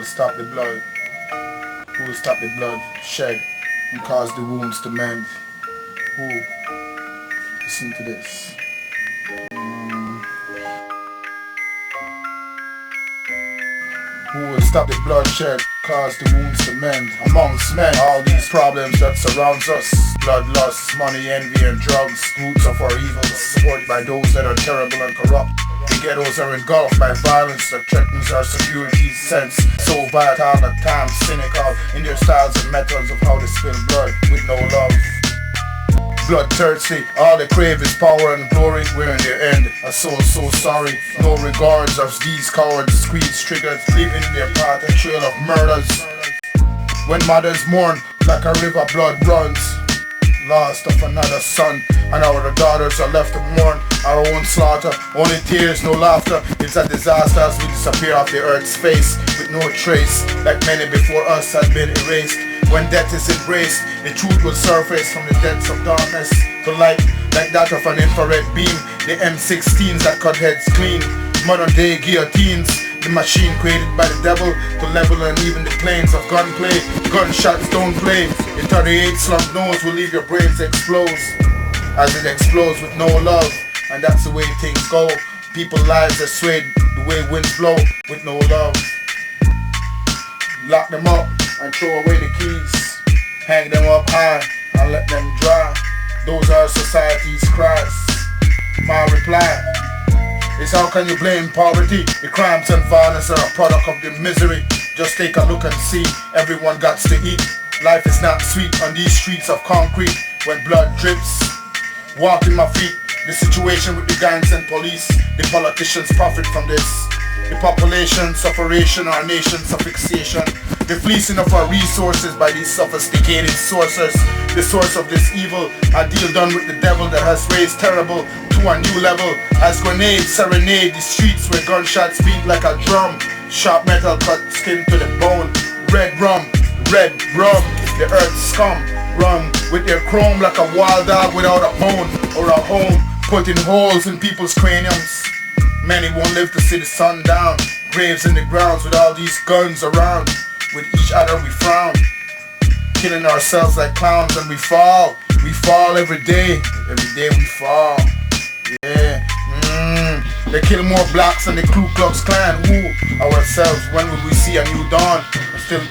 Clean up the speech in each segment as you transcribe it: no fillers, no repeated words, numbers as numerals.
stop the blood? Who will stop the blood shed and cause the wounds to mend? Who? Listen to this. Who will stop the bloodshed, cause the wounds to mend? Amongst men, all these problems that surrounds us, bloodlust, money, envy and drugs, roots of our evils, supported by those that are terrible and corrupt. The ghettos are engulfed by violence that threatens our security's sense. So volatile at times, cynical in their styles and methods of how to spill blood with no love. Bloodthirsty, all they crave is power and glory. We're in their end, a soul so sorry. No regards of these cowards, creeds triggered, leaving in their path a trail of murders. When mothers mourn, like a river blood runs. Lost of another son, and our daughters are left to mourn our own slaughter. Only tears, no laughter. It's a disaster as we disappear off the earth's face with no trace, like many before us had been erased. When death is embraced, the truth will surface from the depths of darkness to light, like that of an infrared beam. The M16s that cut heads clean, modern day guillotines, the machine created by the devil to level and even the planes of gunplay. Gunshots don't play. The 38 slump nose will leave your brains explode as it explodes with no love. And that's the way things go. People's lives are swayed the way winds blow with no love. Lock them up and throw away the keys. Hang them up high and let them dry. Those are society's cries. My reply is, how can you blame poverty? The crimes and violence are a product of the misery. Just take a look and see, everyone got to eat. Life is not sweet on these streets of concrete. When blood drips, walking my feet. The situation with the gangs and police, the politicians profit from this. The population sufferation, our nation's fixation. The fleecing of our resources by these sophisticated sources. The source of this evil, a deal done with the devil that has raised terrible to a new level. As grenades serenade the streets where gunshots beat like a drum. Sharp metal cut skin to the bone. Red rum, the earth scum. Run with their chrome like a wild dog without a bone or a home. Putting holes in people's craniums. Many won't live to see the sun down. Graves in the grounds with all these guns around. With each other we frown. Killing ourselves like clowns and we fall. We fall every day. Every day we fall. Yeah. They kill more blacks than the Ku Klux Klan. Who? Ourselves. When will we see a new dawn? Still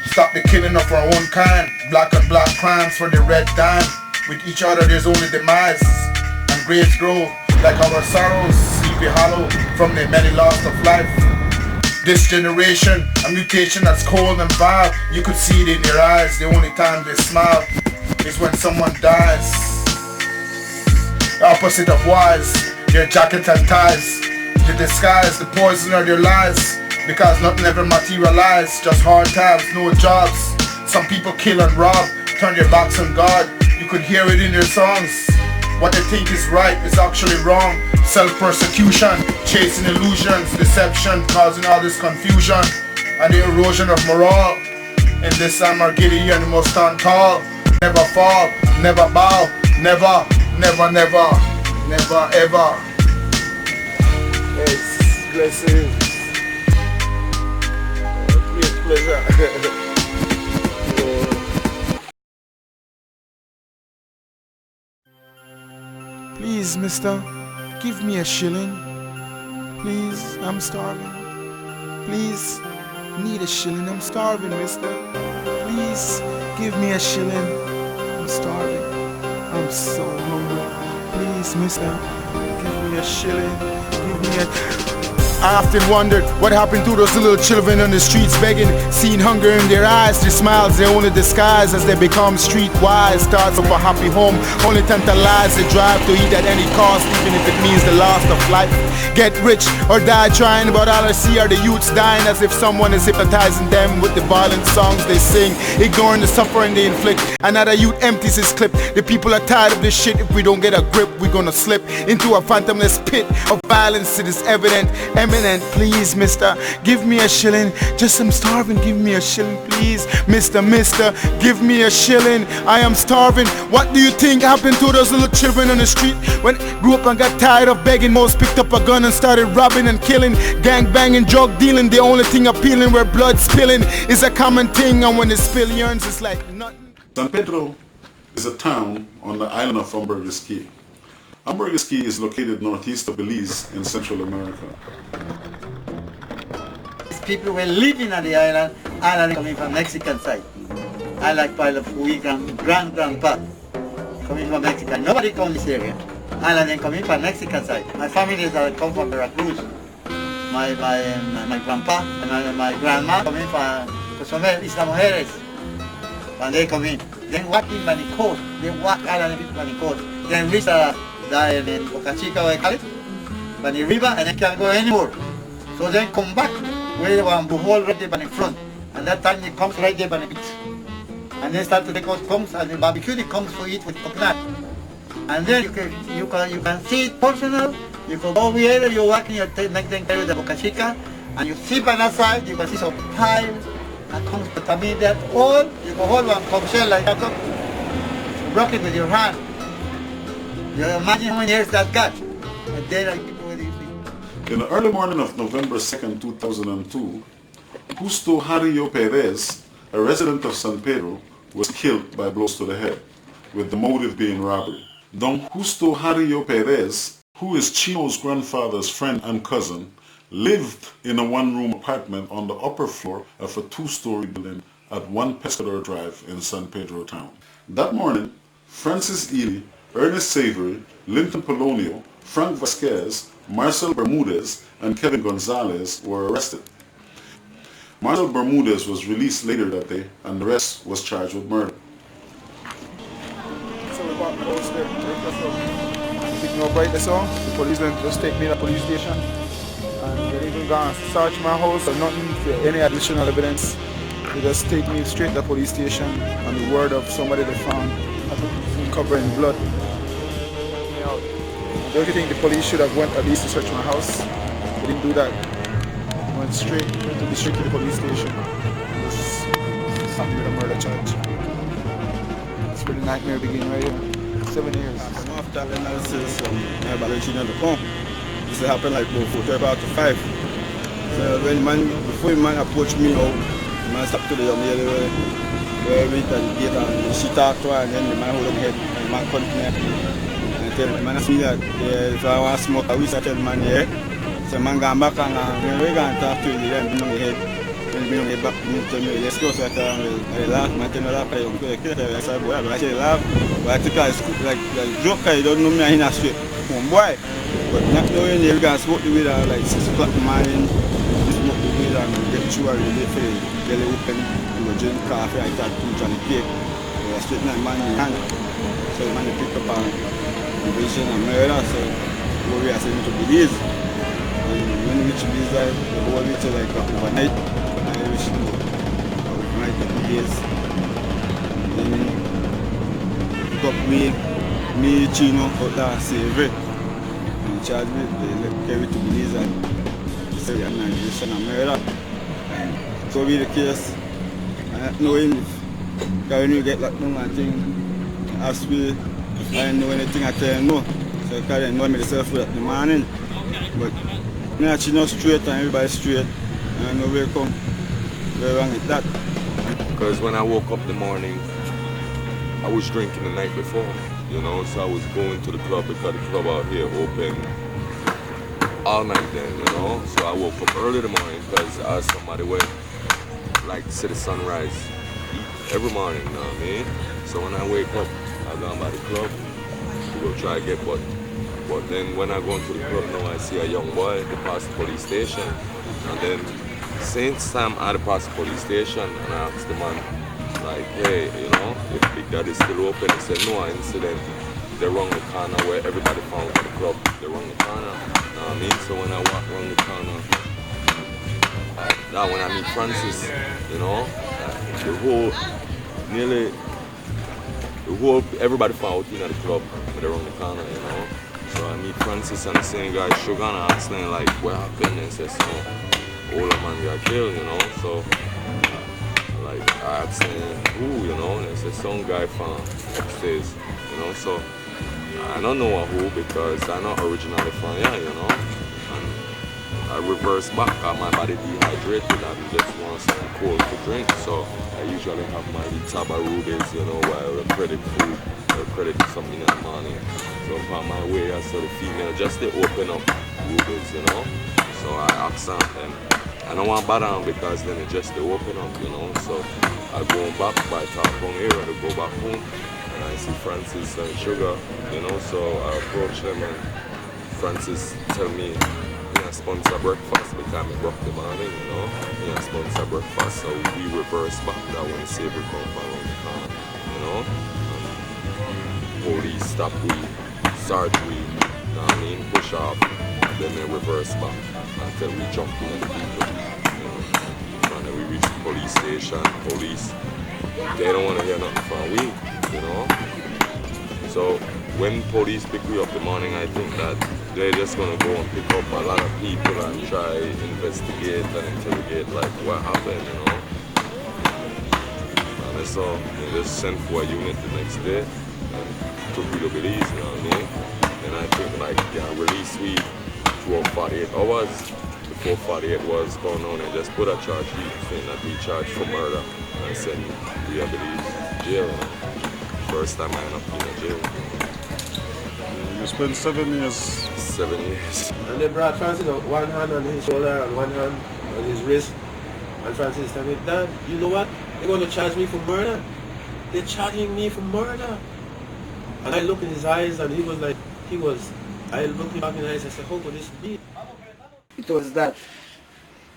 stop the killing of our own kind. Black on black crimes for the red dime. With each other there's only demise. And graves grow like our sorrows, sleepy hollow from the many loss of life. This generation, a mutation that's cold and vile. You could see it in their eyes. The only time they smile is when someone dies. The opposite of wise, their jackets and ties. The disguise, the poison of their lies. Because nothing ever materialized. Just hard times, no jobs. Some people kill and rob, turn their backs on God. You could hear it in their songs. What they think is right is actually wrong. Self-persecution, chasing illusions, deception, causing all this confusion and the erosion of morale. In this Armageddon, you must stand tall. Never fall, never bow, never, never, never, never, ever. It's blessings. Great pleasure. Please, mister, give me a shilling. Please, I'm starving. Please, need a shilling. I'm starving, mister. Please, give me a shilling. I'm starving. I'm so hungry. Please, mister, give me a shilling. Give me a... I often wondered what happened to those little children on the streets begging, seeing hunger in their eyes. Their smiles, they only disguise as they become streetwise. Thoughts of a happy home only tantalize the drive to eat at any cost, even if it means the loss of life. Get rich or die trying, but all I see are the youths dying as if someone is hypnotizing them with the violent songs they sing, ignoring the suffering they inflict. Another youth empties his clip. The people are tired of this shit. If we don't get a grip, we're gonna slip into a phantomless pit of violence. It is evident. eminent. Please, mister, give me a shilling. Just I'm starving, give me a shilling, please. Mister, give me a shilling. I am starving. What do you think happened to those little children on the street when grew up and got tired of begging? Most picked up a gun and started robbing and killing, gang banging, drug dealing. The only thing appealing where blood spilling is a common thing, and when the spill yearns, it's like nothing. San Pedro is a town on the island of Ambergris Caye. Ambergris Caye is located northeast of Belize in Central America. People were living on the island coming from Mexican side. I like part of we grandpa coming from Mexico. Nobody come this area. Island coming from Mexican side. My family is come from Veracruz. My grandpa and my grandma coming from Isla Mujeres. And they come in. Then walk in by the coast. They walk island by the coast. Then reach the Boca Chica where they call it, by the river, and they can't go anymore. So then come back where they want to hold right there by the front. And that time they comes right there by the beach. And then start to take out comes and the barbecue they comes to eat with coconut. And then you can see it personal. You can go over here, you walk in your next thing with the Boca Chica, and you see by that side, you can see some tile that comes to me that all you can hold one cum shell like that, you broke it with your hand. You imagine how many years that got. And then in the early morning of November 2nd, 2002, Justo Jarillo Perez, a resident of San Pedro, was killed by blows to the head, with the motive being robbery. Don Justo Jarillo Perez, who is Chino's grandfather's friend and cousin, lived in a one-room apartment on the upper floor of a two-story building at 1 Pescador Drive in San Pedro town. That morning, Francis Eiley, Ernest Savory, Linton Polonio, Frank Vasquez, Marcel Bermudez, and Kevin Gonzalez were arrested. Marcel Bermudez was released later that day, and the rest was charged with murder. So we got the house there. Pick me up right there, so the policemen just take me to the police station. And they even gone search my house or nothing for any additional evidence. They just take me straight to the police station on the word of somebody they found covered in blood. Don't you think the police should have went at least to search my house? They didn't do that. They went straight to the police station. Just something with a murder charge. That's where the nightmare began right here. 7 years. After the analysis, my evaluation of the pump, this happened like about 5. So when before the man approached me, the man stopped to the young lady where we at the gate and she talked to her, and then the man hold up head and the man continued. And tell the man asked me that if I want to smoke a weed, I tell the man yeah. So the man gone back and when we going to talk to him, then bring on the head. When he bring on the back, he tell me let's go. So I tell him I laugh, man tell me laugh, I don't care. I said boy, I actually laugh, but I think I like joke, I don't know me in a straight. Boy, but not knowing you can smoke the weed at like 6 o'clock in the morning, you smoke the weed and get through a really for the belly open, you drink coffee, I start to eat on the cake, straight in the man in hand. So the man pick up a vision and murder, so we are saying to Belize. And when we reach Belize, we go to like overnight, and I reach overnight at Belize. Then pick up me, Chino, out there, Savory. And charge me, they carry to Belize and say an accusation of murder. And so be the case. I don't know him if when you get locked down and thing, ask me if I know anything I tell him no. So I can't know myself in the morning. But me Chino straight and everybody straight. And I know where come, where wrong with that. Because when I woke up in the morning, I was drinking the night before, you know, so I was going to the club because the club out here open all night then, you know. So I woke up early in the morning because I was somebody where like to see the sunrise every morning, you know what I mean? So when I wake up, I go by the club to go try to get what. But then when I go into the club now, I see a young boy that passed the police station. And then since I'm at the past police station, and I asked the man, like, hey, you know, if Big Daddy's still open, he said, no, incident, they're around the corner where everybody found the club, they're around the corner, you know what I mean? So when I walk around the corner, now when I meet Francis, you know, everybody found out in the club, but they're around the corner, you know? So I meet Francis and the same guy Sugar and I asked them like what happened, and said some older man got killed, you know. So like I asked them who, you know, and they said some guy from upstairs, you know. So I don't know who because I'm not originally from here, you know. And I reversed back because my body dehydrated and just want something cold to drink. So I usually have my Taba rubies, you know, while I credit food or credit something in the morning. So on my way I saw the female just to open up rubies, you know. So I asked them and I don't want to bother them because then it just to open up, you know. So I go back by Tarpon area to go back home and I see Francis and Sugar, you know. So I approach them and Francis tell me he sponsor breakfast because I broke the morning, you know. He sponsor breakfast, so we reverse back that when Sabre come around the car, you know. And police stop we, search we, you know what I mean, push off, and then they reverse back until we jump in the people, you know. And then we reach the police station, police, they don't want to hear nothing from we, you know. So when police pick you up in the morning, I think that they're just gonna go and pick up a lot of people and try investigate and interrogate like what happened, you know. And so they just sent for a unit the next day and took me to Belize, you know what I mean? And I think like release we throughout 48 hours. Before 48 was going on and just put a charge sheet saying that we charged for murder and send me to Belize jail. First time I end up in a jail. You spent 7 years. 7 years. And they brought Francis out, one hand on his shoulder and one hand on his wrist. And Francis told me, Dad, you know what? They're going to charge me for murder. They're charging me for murder. And I looked in his eyes and he was like, I looked him back in the eyes and I said, how could this be? It was that.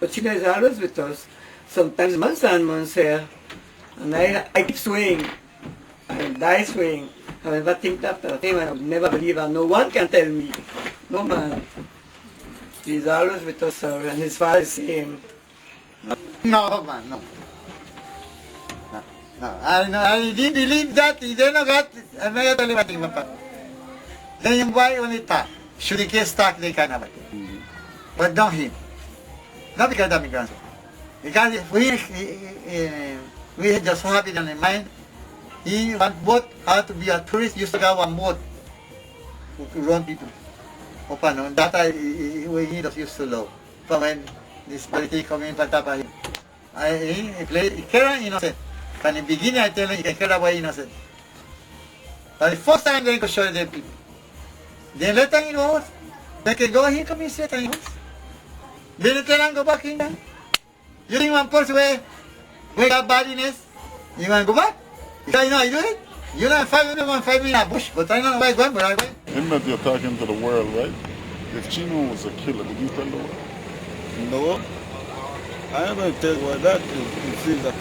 But Chino is always with us. Sometimes months and months here. And I keep swaying. I die swaying. I never think after him. I would never believe, and no one can tell me. No man. He's always with us, sir, and his father is same. No, man, no. No. I didn't believe that. He didn't got. I'm not telling you what. Then yung boy only talk. Should he get stuck, they can have it. But not him. Not because of migrants. Because if we just have it on the mind, he want boat how to be a tourist, used to go one boat to run people. Open on that he just used to love. But when this politics come in, he played, he carried innocent. From the beginning I tell him he can carry away innocent. But the first time they could show them people. Then later he knows, they can go here, come in straight and house. Then they tell him go back in there. You think one person where got badness, you want to go back? You know I do it? You know 5 minutes in a bush, but I don't know where I'm going, but I'm going. In that you're talking to the world, right? If Chino was a killer, would you tell the world? No. I'm going to tell you what that is. It seems that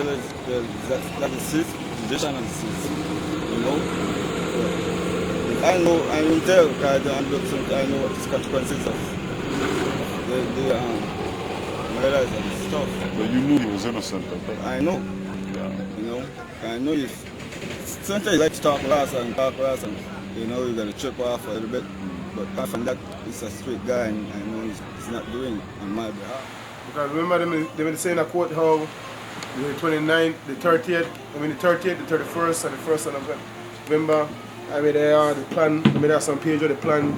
that is his position and his, you know. I know, I will tell because I know what the consequences of the murders and stuff. But you knew he was innocent, okay? I know. Yeah. You know, I know you. Sometimes you like to talk last and you know you're gonna trip off a little bit. But apart from that, he's a straight guy and I know he's not doing it on my behalf. Because remember they were saying in a quote how the 29th, the 30th, the 30th, the 31st, and the 1st of November, I mean they are the plan, I mean there's some page of the plan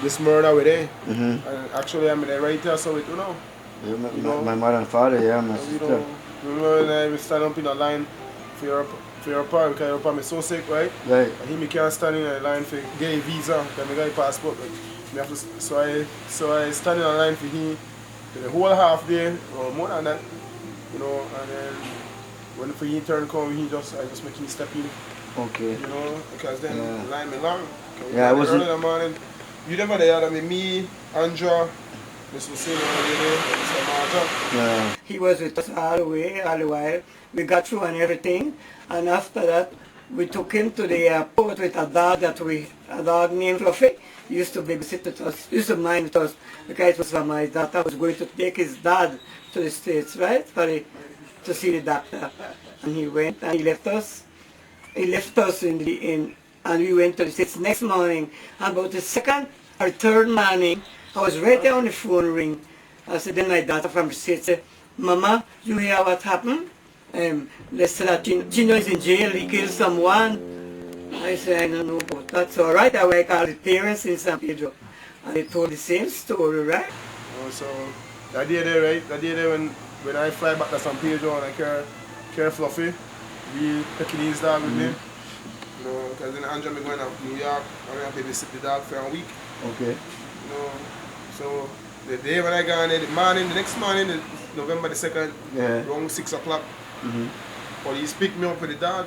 this murder with there. And actually I mean they right there so it you know. Yeah, my mother and father, yeah, my sister. Remember when I stand up in a line for your pa because your pa is so sick, right? Right. And he can't stand in a line for get a visa because I got a passport. But me have to, so I stand in a line for him for the whole half day or more than that, you know. And then when for him turn come, I just make him step in. Okay. You know, because then the line be long. Yeah, I was early in the morning. You never there. I mean, me, Andra, Mr. Sino, Mr. Marta. Yeah. He was with us all the way, all the while. We got through and everything. And after that, we took him to the airport with a dog named Fluffy. He used to babysit with us, used to mind with us, because it was my daughter was going to take his dad to the States, right, to see the doctor. And he went and he left us. He left us and we went to the States next morning. And about the second The third morning, I was right there on the phone ring. I said, then my daughter from the state said, Mama, you hear what happened? They said that Chino is in jail, he killed someone. I said, I don't know about that. So right away I called the parents in San Pedro. And they told the same story, right? So that day there, right? That day there when I fly back to San Pedro and I carry Fluffy, we Pekingese dog with me. You know, because then Andrew me going to New York, I'm going to babysit the dog for a week. Okay. You know, so the day when I got there, the next morning, November the 2nd, around 6 o'clock, police picked me up with the dog.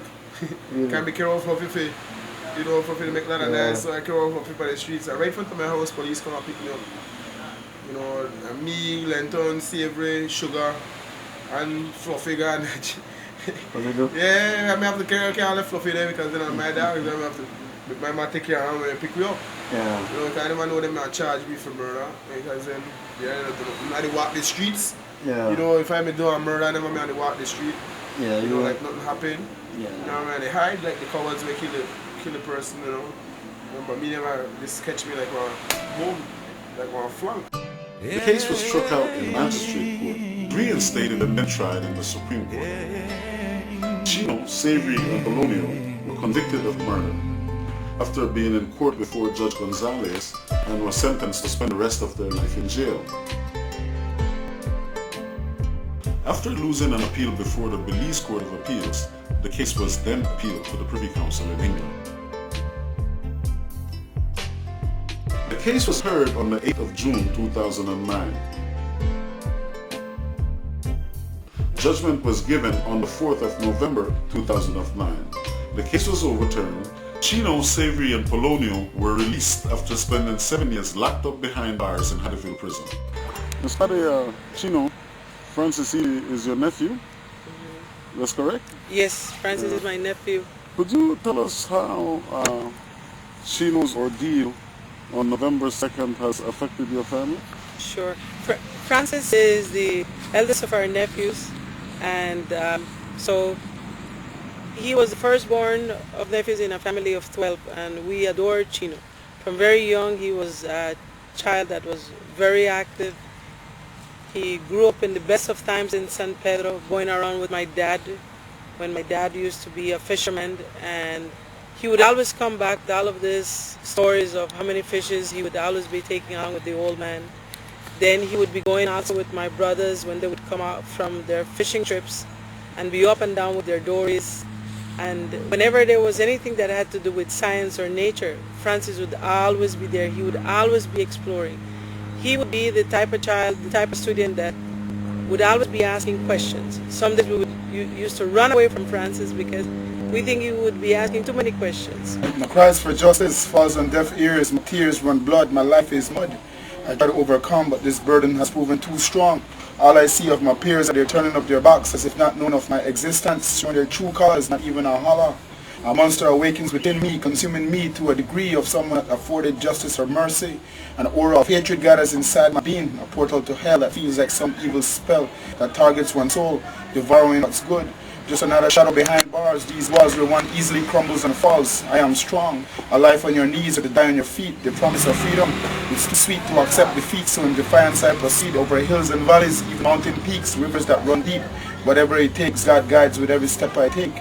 Can't be careful Fluffy for, you know, Fluffy to make a lot of noise, so I carry Fluffy by the streets. And right in front of my house, police come and pick me up. You know, me, Lenton, Savory, Sugar, and Fluffy gone. Yeah, I have to carry all the Fluffy there because then my dog, I have to make my man take care of him when they pick me up. Yeah. You know, because I never know them not charge me for murder. Because then, I had to walk the streets. Yeah. You know, if I'm doing a murder, I never had to walk the street. Yeah, you know, like nothing happened. Yeah. You know, man, they hide like the cowards may kill the person, you know. But me never, just catch me like one flank. The case was struck out in magistrate court, reinstated and then tried in the Supreme Court. Chino, Savory, and Bologna were convicted of murder after being in court before Judge Gonzalez and were sentenced to spend the rest of their life in jail. After losing an appeal before the Belize Court of Appeals, the case was then appealed to the Privy Council in England. The case was heard on the 8th of June 2009. Judgment was given on the 4th of November 2009. The case was overturned. Chino, Savory, and Polonio were released after spending 7 years locked up behind bars in Haddonfield Prison. Mr. Chino, Francis Eiley is your nephew? That's correct? Yes, Francis is my nephew. Could you tell us how Chino's ordeal on November 2nd has affected your family? Sure. Francis is the eldest of our nephews, and so he was the firstborn of nephews in a family of 12, and we adored Chino. From very young, he was a child that was very active. He grew up in the best of times in San Pedro, going around with my dad, when my dad used to be a fisherman, and he would always come back to all of these stories of how many fishes he would always be taking on with the old man. Then he would be going also with my brothers when they would come out from their fishing trips and be up and down with their dories. And whenever there was anything that had to do with science or nature, Francis would always be there. He would always be exploring. He would be the type of child, the type of student that would always be asking questions. Some days we used to run away from Francis because we think he would be asking too many questions. My cries for justice falls on deaf ears, my tears run blood, my life is mud. I try to overcome, but this burden has proven too strong. All I see of my peers are they're turning up their backs as if not known of my existence, showing their true colors, not even a holler. A monster awakens within me, consuming me to a degree of someone that afforded justice or mercy. An aura of hatred gathers inside my being, a portal to hell that feels like some evil spell that targets one's soul, devouring what's good. Just another shadow behind bars, these walls where one easily crumbles and falls. I am strong, a life on your knees or to die on your feet. The promise of freedom, it's too sweet to accept defeat, so in defiance I proceed over hills and valleys, even mountain peaks, rivers that run deep. Whatever it takes, God guides with every step I take.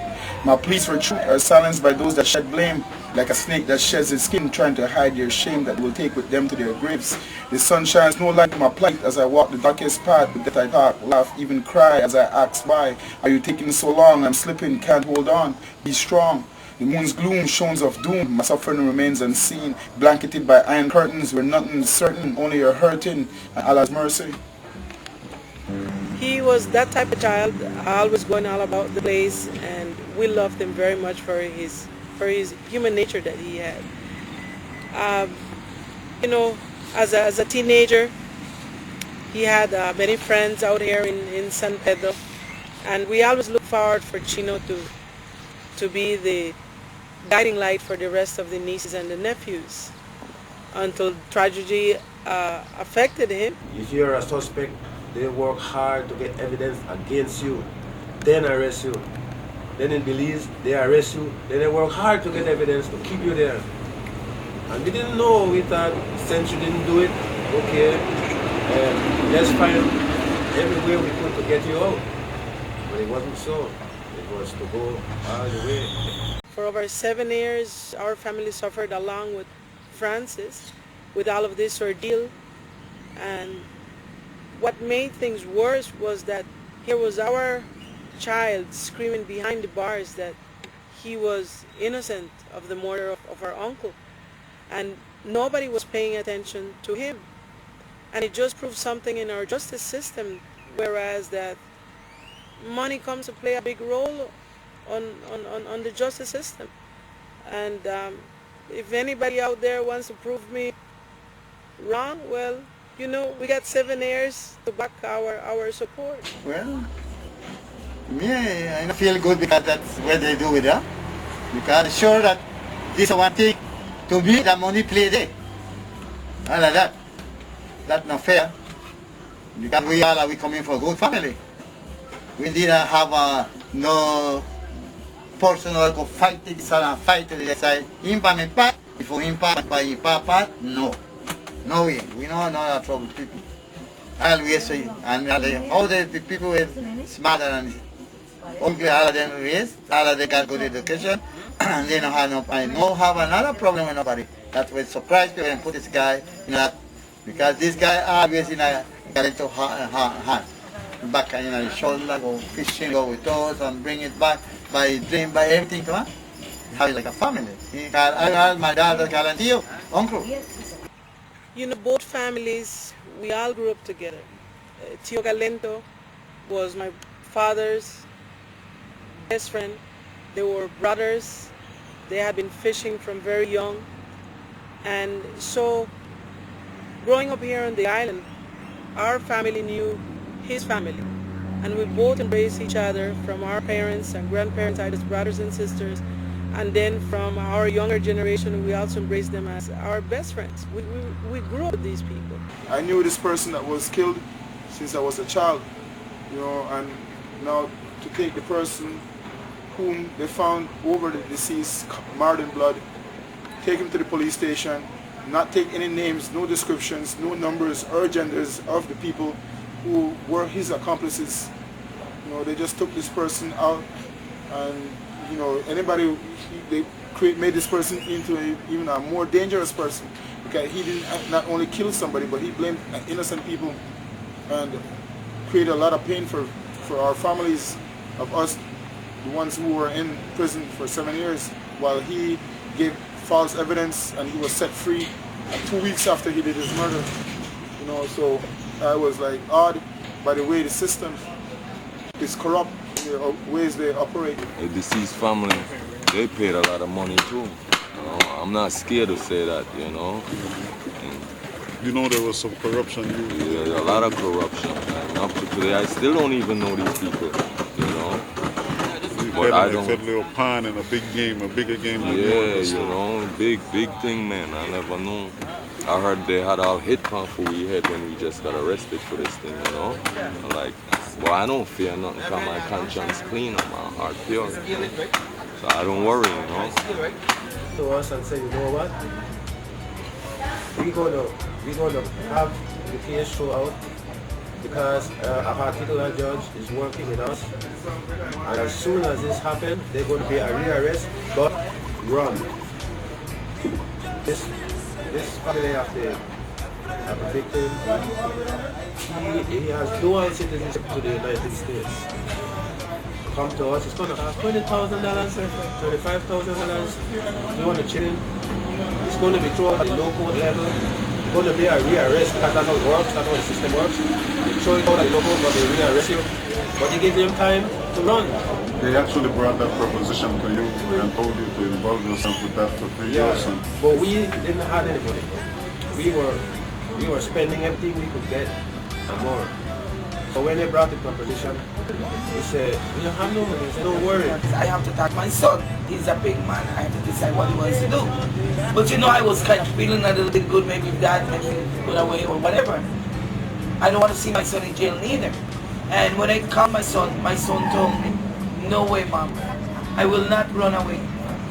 My pleas for truth are silenced by those that shed blame, like a snake that sheds its skin trying to hide their shame that will take with them to their graves. The sun shines no light to my plight as I walk the darkest path. With that I talk, laugh, even cry as I ask why. Are you taking so long? I'm slipping, can't hold on. Be strong. The moon's gloom shows of doom. My suffering remains unseen, blanketed by iron curtains where nothing is certain, only your hurting and Allah's mercy. He was that type of child, always going all about the place, and we loved him very much for his human nature that he had. You know, as a teenager, he had many friends out here in San Pedro, and we always look forward for Chino to be the guiding light for the rest of the nieces and the nephews, until tragedy affected him. If you're a suspect, they work hard to get evidence against you, then arrest you. Then in Belize, they arrest you, then they work hard to get evidence to keep you there. And we didn't know, we thought Century didn't do it, okay, let's find every way we could to get you out. But it wasn't so. It was to go all the way. For over 7 years, our family suffered along with Francis with all of this ordeal. And what made things worse was that here was our child screaming behind the bars that he was innocent of the murder of our uncle. And nobody was paying attention to him. And it just proved something in our justice system, whereas that money comes to play a big role on the justice system. And if anybody out there wants to prove me wrong, well, you know, we got 7 years to back our support. Well, me, I don't feel good because that's what they do with her. Because sure that this one thing, to me, the money play there. I like that. That's not fair. Because we coming from a good family. We didn't have no personal go fight this and fight to the side. Impact part, before impact part, no. No way. We know not trouble people. Always say, and all the people with smarter than only all of them raised, all of them got good education, and they don't have another problem with nobody. That will surprise people and put this guy in that, because this guy always got into hand. Back in his shoulder, go fishing, go with those, and bring it back by dream, by everything, come on. Have it like a family. My dad, Galantillo, uncle. You know, both families, we all grew up together. Tio Galento was my father's best friend. They were brothers. They had been fishing from very young. And so, growing up here on the island, our family knew his family. And we both embraced each other, from our parents and grandparents, as brothers and sisters. And then from our younger generation, we also embraced them as our best friends. We grew up with these people. I knew this person that was killed since I was a child, you know, and now to take the person whom they found over the deceased, marred in blood, take him to the police station, not take any names, no descriptions, no numbers or genders of the people who were his accomplices. You know, they just took this person out, and you know, anybody, they made this person into even a more dangerous person, because he didn't not only kill somebody, but he blamed innocent people and created a lot of pain for our families of us, the ones who were in prison for 7 years, while he gave false evidence and he was set free 2 weeks after he did his murder. You know, so I was like awed by the way the system is corrupt, the ways they operate. The deceased family, they paid a lot of money too. You know, I'm not scared to say that, you know. You know there was some corruption. Yeah, a lot of corruption. And up to today, I still don't even know these people, you know. But I don't. Little pond in a big game, a bigger game. Yeah, you know, big thing, man. I never knew. I heard they had all hit pump for we had when we just got arrested for this thing, you know. I'm like, well, I don't fear nothing because my conscience clean and my heart pure. You know? So I don't worry, you know. To us and say, you know what? We're gonna have the case throughout, because a particular judge is working with us, and as soon as this happens, they're going to be a rearrest, but run. This family of the victim, he has dual citizenship to the United States. Come to us, it's going to cost $20,000, $25,000. You want to chill? It's going to be thrown at the local level. It's going to be a rearrest, because that's how it works, that's how the system works. They throw it out at the local, but they rearrest you. But you give them time to run. They actually brought that proposition to you and told you to involve yourself with that for 3 years. But we didn't have any money. We were spending everything we could get and more. So when they brought the proposition, they said, we don't have no money. They said, don't worry. I have to talk my son. He's a big man. I have to decide what he wants to do. But you know, I was kind of feeling a little bit good, maybe that, maybe put away or whatever. I don't want to see my son in jail neither. And when I called my son told me, no way, Mom. I will not run away.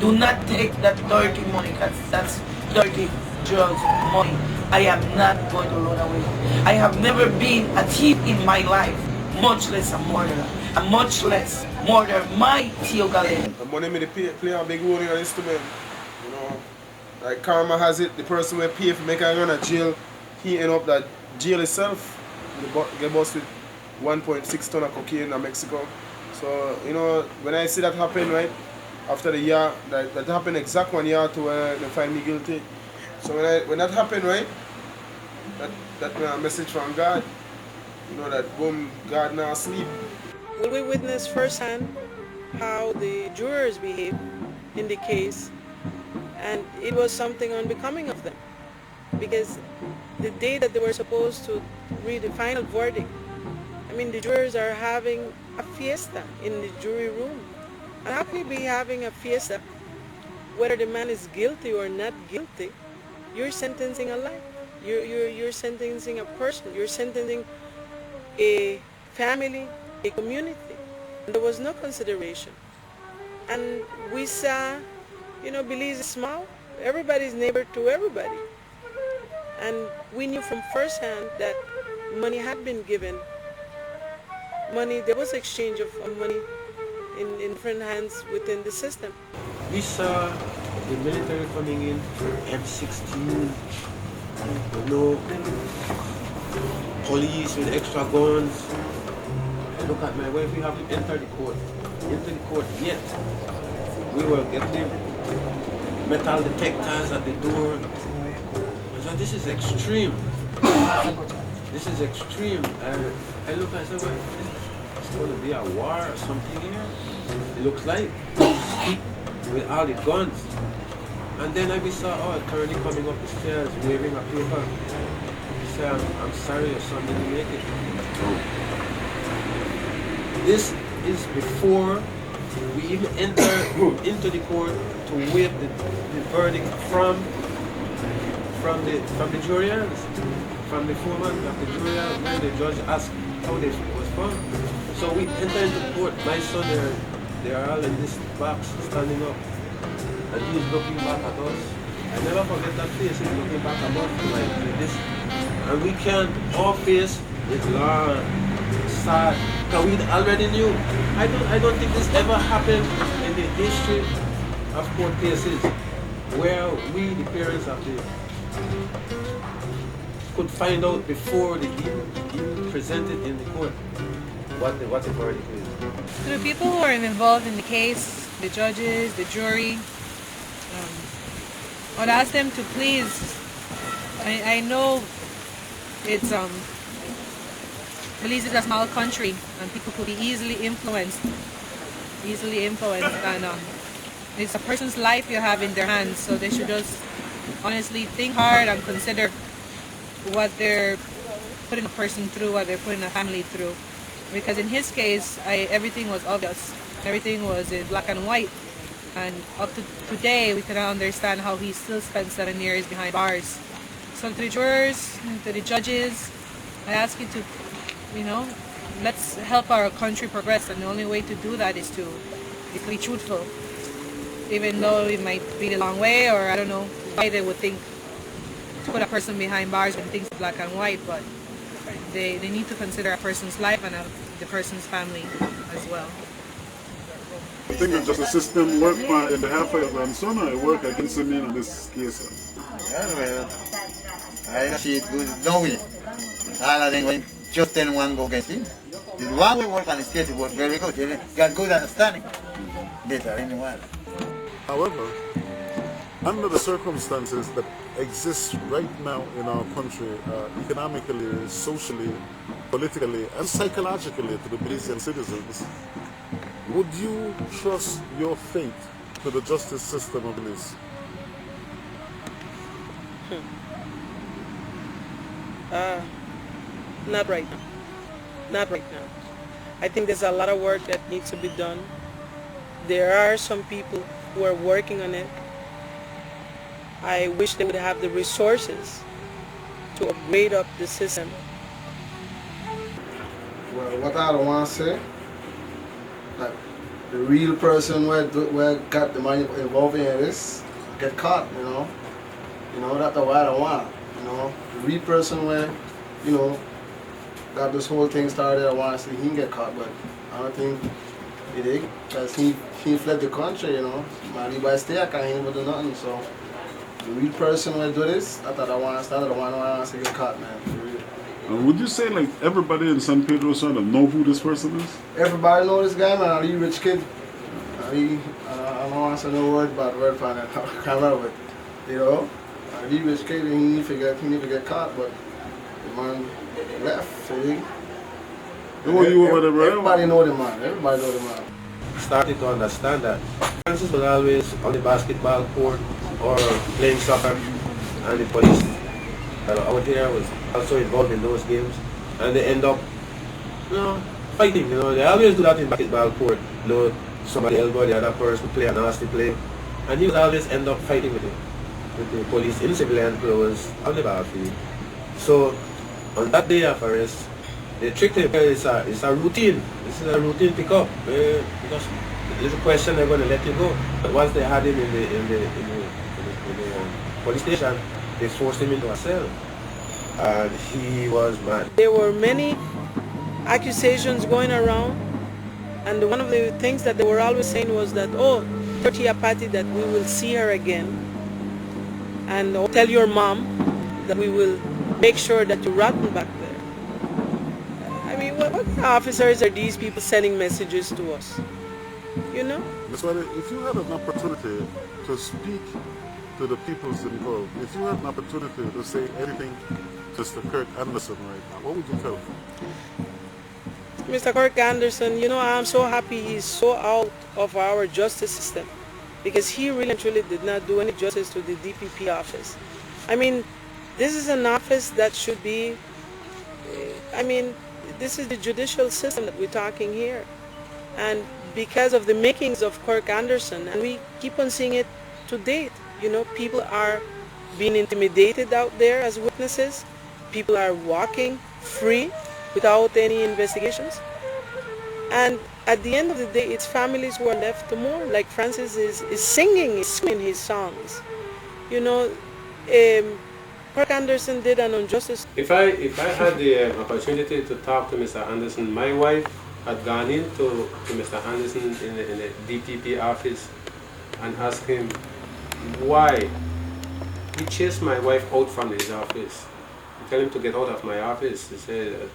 Do not take that dirty money, because that's dirty drugs, money. I am not going to run away. I have never been a thief in my life, much less a murderer, and much less murder my Tio Galen. The money may play a big role in an instrument. You know, like karma has it, the person will pay for making a run at jail, he end up that jail itself, get busted 1.6 ton of cocaine in Mexico. So, you know, when I see that happen, right, after the year, that happened exact 1 year to they find me guilty. So when that happened, right, that message from God, you know, that boom, God now asleep. Will we witness firsthand how the jurors behaved in the case, and it was something unbecoming of them, because the day that they were supposed to read the final verdict, I mean, the jurors are having a fiesta in the jury room. And how can you be having a fiesta whether the man is guilty or not guilty? You're sentencing a life. You're sentencing a person. You're sentencing a family, a community. And there was no consideration. And we saw, you know, Belize is small. Everybody's neighbor to everybody. And we knew from firsthand that money had been given. Money, there was exchange of money in different hands within the system. We saw the military coming in, M16, you know, police with extra guns. I look at my wife, we have to enter the court. Into the court yet. We were getting metal detectors at the door. I said, this is extreme. This is extreme. I look and I said, well, it's going to be a war or something here. It looks like, with all the guns. And then I saw our attorney coming up the stairs waving a paper. He said, I'm sorry, your son didn't make it. This is before we even enter into the court to waive the verdict from the juryans, from the foreman of the jury, when the judge asked how they was found. So we enter into court. My son, they are all in this box standing up, and he's looking back at us. I never forget that face. He's looking back at us like this, and we can't all face with long, sad. Because we already knew. I don't think this ever happened in the history of court cases where we, the parents of the, could find out before they even presented in the court what the verdict is. To the people who are involved in the case, the judges, the jury, I would ask them to please, I know it's Belize is a small country and people could be easily influenced, and it's a person's life you have in their hands, so they should just honestly think hard and consider what they're putting a person through, what they're putting a family through. Because in his case, everything was obvious. Everything was in black and white. And up to today, we cannot understand how he still spent 7 years behind bars. So to the jurors, to the judges, I ask you to, you know, let's help our country progress. And the only way to do that is to be truthful. Even though it might be a long way, or I don't know why they would think to put a person behind bars when things are black and white, but they need to consider a person's life and the person's family as well. I think it's just the system work in behalf of your grandson, or it work against him in this case? Yeah, well, I see it good knowing. All of them when just one go against him. The one we work on this case, it was very good. They got good understanding. Better anyone. However, under the circumstances that exist right now in our country, economically, socially, politically, and psychologically to the Belizean citizens, would you trust your fate to the justice system of Belize? Not right now. Not right now. I think there's a lot of work that needs to be done. There are some people who are working on it. I wish they would have the resources to upgrade up the system. Well, what I don't want to say, that the real person where got the money involved in this get caught, you know. You know, that's what I want. You know, the real person where, you know, got this whole thing started, I want to see him get caught, but I don't think he did, because he fled the country, you know. Man, by stay, I can't even do nothing, so the real person will do this, that's what I want to start, I want to see get caught, man, for real. Would you say like everybody in San Pedro sort of know who this person is? Everybody know this guy, man, he rich kid. I don't want to say no word about word for that camera, but, you know, he rich kid, and he need to get caught, but the man left, see? Everybody know the man, everybody know the man. Started to understand that Francis was always on the basketball court or playing soccer, and the police out here was also involved in those games, and they end up, you know, fighting. You know, they always do that in basketball court. You know, somebody elbow the other person, play a nasty play, and he would always end up fighting with the police in civilian clothes on the battlefield. So on that day of arrest, they tricked him. It's a routine. This is a routine pickup because there's a question they're going to let you go. But once they had him in the police station, they forced him into a cell, and he was mad. There were many accusations going around, and one of the things that they were always saying was that, oh, Tortilla Patty, that we will see her again, and oh, tell your mom that we will make sure that you're rotten back there. I mean, what officers are these people sending messages to us? You know? Ms. Wiley, if you had an opportunity to speak to the peoples involved, if you had an opportunity to say anything to Mr. Kirk Anderson right now, what would you tell him? Mr. Kirk Anderson, you know, I'm so happy he's so out of our justice system, because he really and truly did not do any justice to the DPP office. I mean, this is an office that should be, I mean, this is the judicial system that we're talking here. And because of the makings of Kirk Anderson, and we keep on seeing it to date, you know, people are being intimidated out there as witnesses. People are walking free without any investigations. And at the end of the day, it's families who are left to mourn. Like Francis is singing his songs. You know, Kirk Anderson did an injustice. If I had the opportunity to talk to Mr. Anderson, my wife had gone into Mr. Anderson in the DPP office and asked him why he chased my wife out from his office. He told him to get out of my office. He said,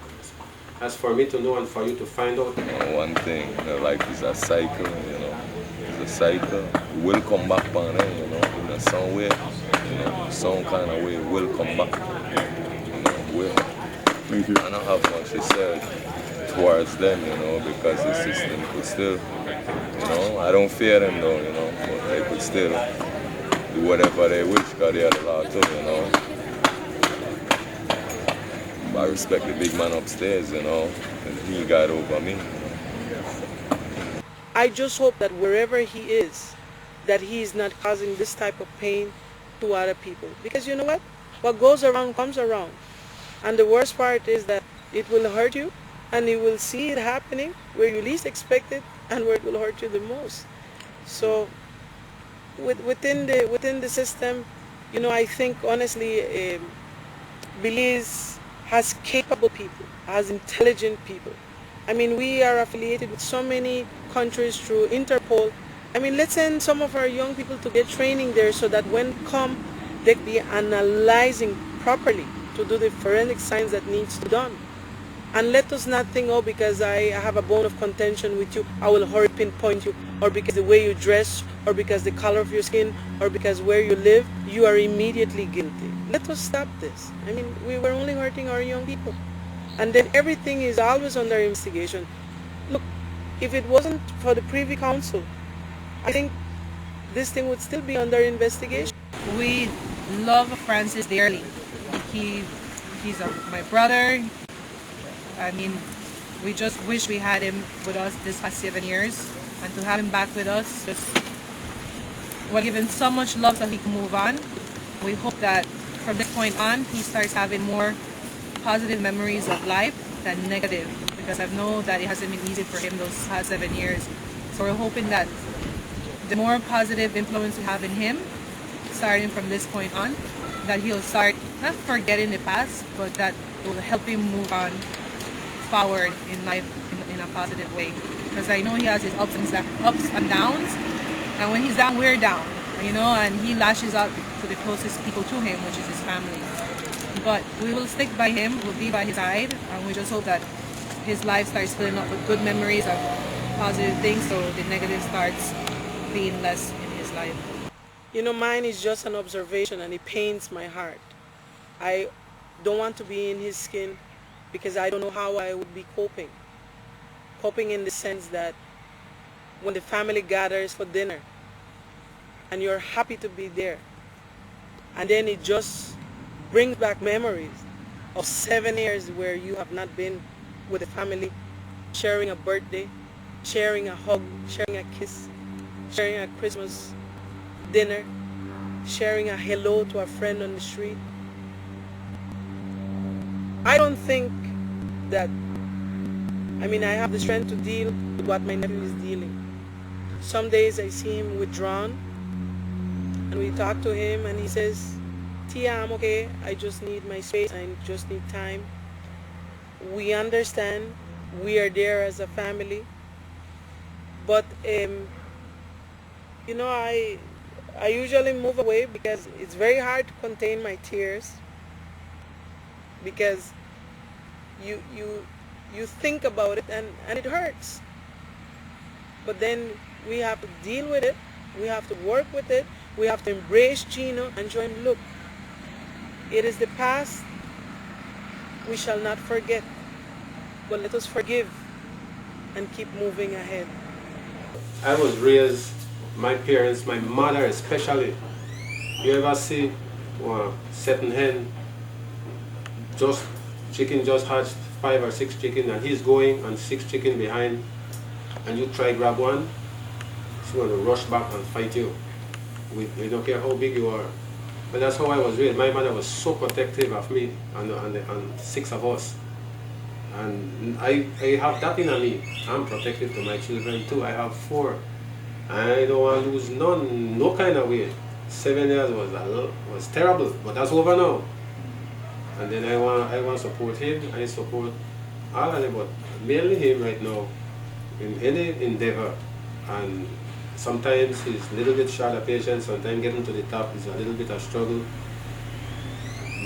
as for me to know and for you to find out. You know, one thing, you know, like it's a cycle, you know. It's a cycle. It will come back on it, you know, in some way, you know, some kind of way it will come back. You know, will. Thank you. I don't have much to say towards them, you know, because the system could still, you know, I don't fear them though, you know, but they could still do whatever they wish because they are the law too, you know. I respect the big man upstairs, you know, and he got over me. I just hope that wherever he is, that he is not causing this type of pain to other people. Because you know what? What goes around comes around. And the worst part is that it will hurt you, and you will see it happening where you least expect it and where it will hurt you the most. So within the system, you know, I think honestly, Belize has capable people, has intelligent people. I mean, we are affiliated with so many countries through Interpol. I mean, let's send some of our young people to get training there so that when come, they can be analyzing properly to do the forensic science that needs to be done. And let us not think, oh, because I have a bone of contention with you, I will hurry pinpoint you, or because the way you dress, or because the color of your skin, or because where you live, you are immediately guilty. Let us stop this. I mean, we were only hurting our young people. And then everything is always under investigation. Look, if it wasn't for the Privy Council, I think this thing would still be under investigation. We love Francis dearly. He's my brother. I mean, we just wish we had him with us this past 7 years, and to have him back with us, we're given so much love so he can move on. We hope that from this point on, he starts having more positive memories of life than negative, because I know that it hasn't been easy for him those past 7 years. So we're hoping that the more positive influence we have in him, starting from this point on, that he'll start not forgetting the past, but that will help him move on forward in life in a positive way. Because I know he has his ups and downs, and when he's down, we're down, you know, and he lashes out to the closest people to him, which is his family. But we will stick by him, we'll be by his side, and we just hope that his life starts filling up with good memories of positive things, so the negative starts being less in his life. You know, mine is just an observation, and it pains my heart. I don't want to be in his skin because I don't know how I would be coping. Coping in the sense that when the family gathers for dinner and you're happy to be there, and then it just brings back memories of 7 years where you have not been with the family, sharing a birthday, sharing a hug, sharing a kiss, sharing a Christmas dinner, sharing a hello to a friend on the street. I don't think that, I have the strength to deal with what my nephew is dealing. Some days I see him withdrawn, and we talk to him, and he says, Tia, I'm okay, I just need my space, I just need time. We understand, we are there as a family, but you know, I usually move away because it's very hard to contain my tears, because you think about it and it hurts. But then we have to deal with it, we have to work with it, we have to embrace Chino and show him, look, it is the past, we shall not forget, but let us forgive and keep moving ahead. I was raised, my parents, my mother especially, you ever see certain hen, chicken just hatched 5 or 6 chicken, and he's going and 6 chicken behind, and you try grab one, he's going to rush back and fight you. We don't care how big you are. But that's how I was raised. My mother was so protective of me and 6 of us. And I have that in me. I'm protective to my children too. I have 4. I don't want to lose none, no kind of way. 7 years was terrible, but that's over now. And then I want to support him. I support all of them, but mainly him right now in any endeavor. And sometimes he's a little bit short of patience. Sometimes getting to the top is a little bit of struggle.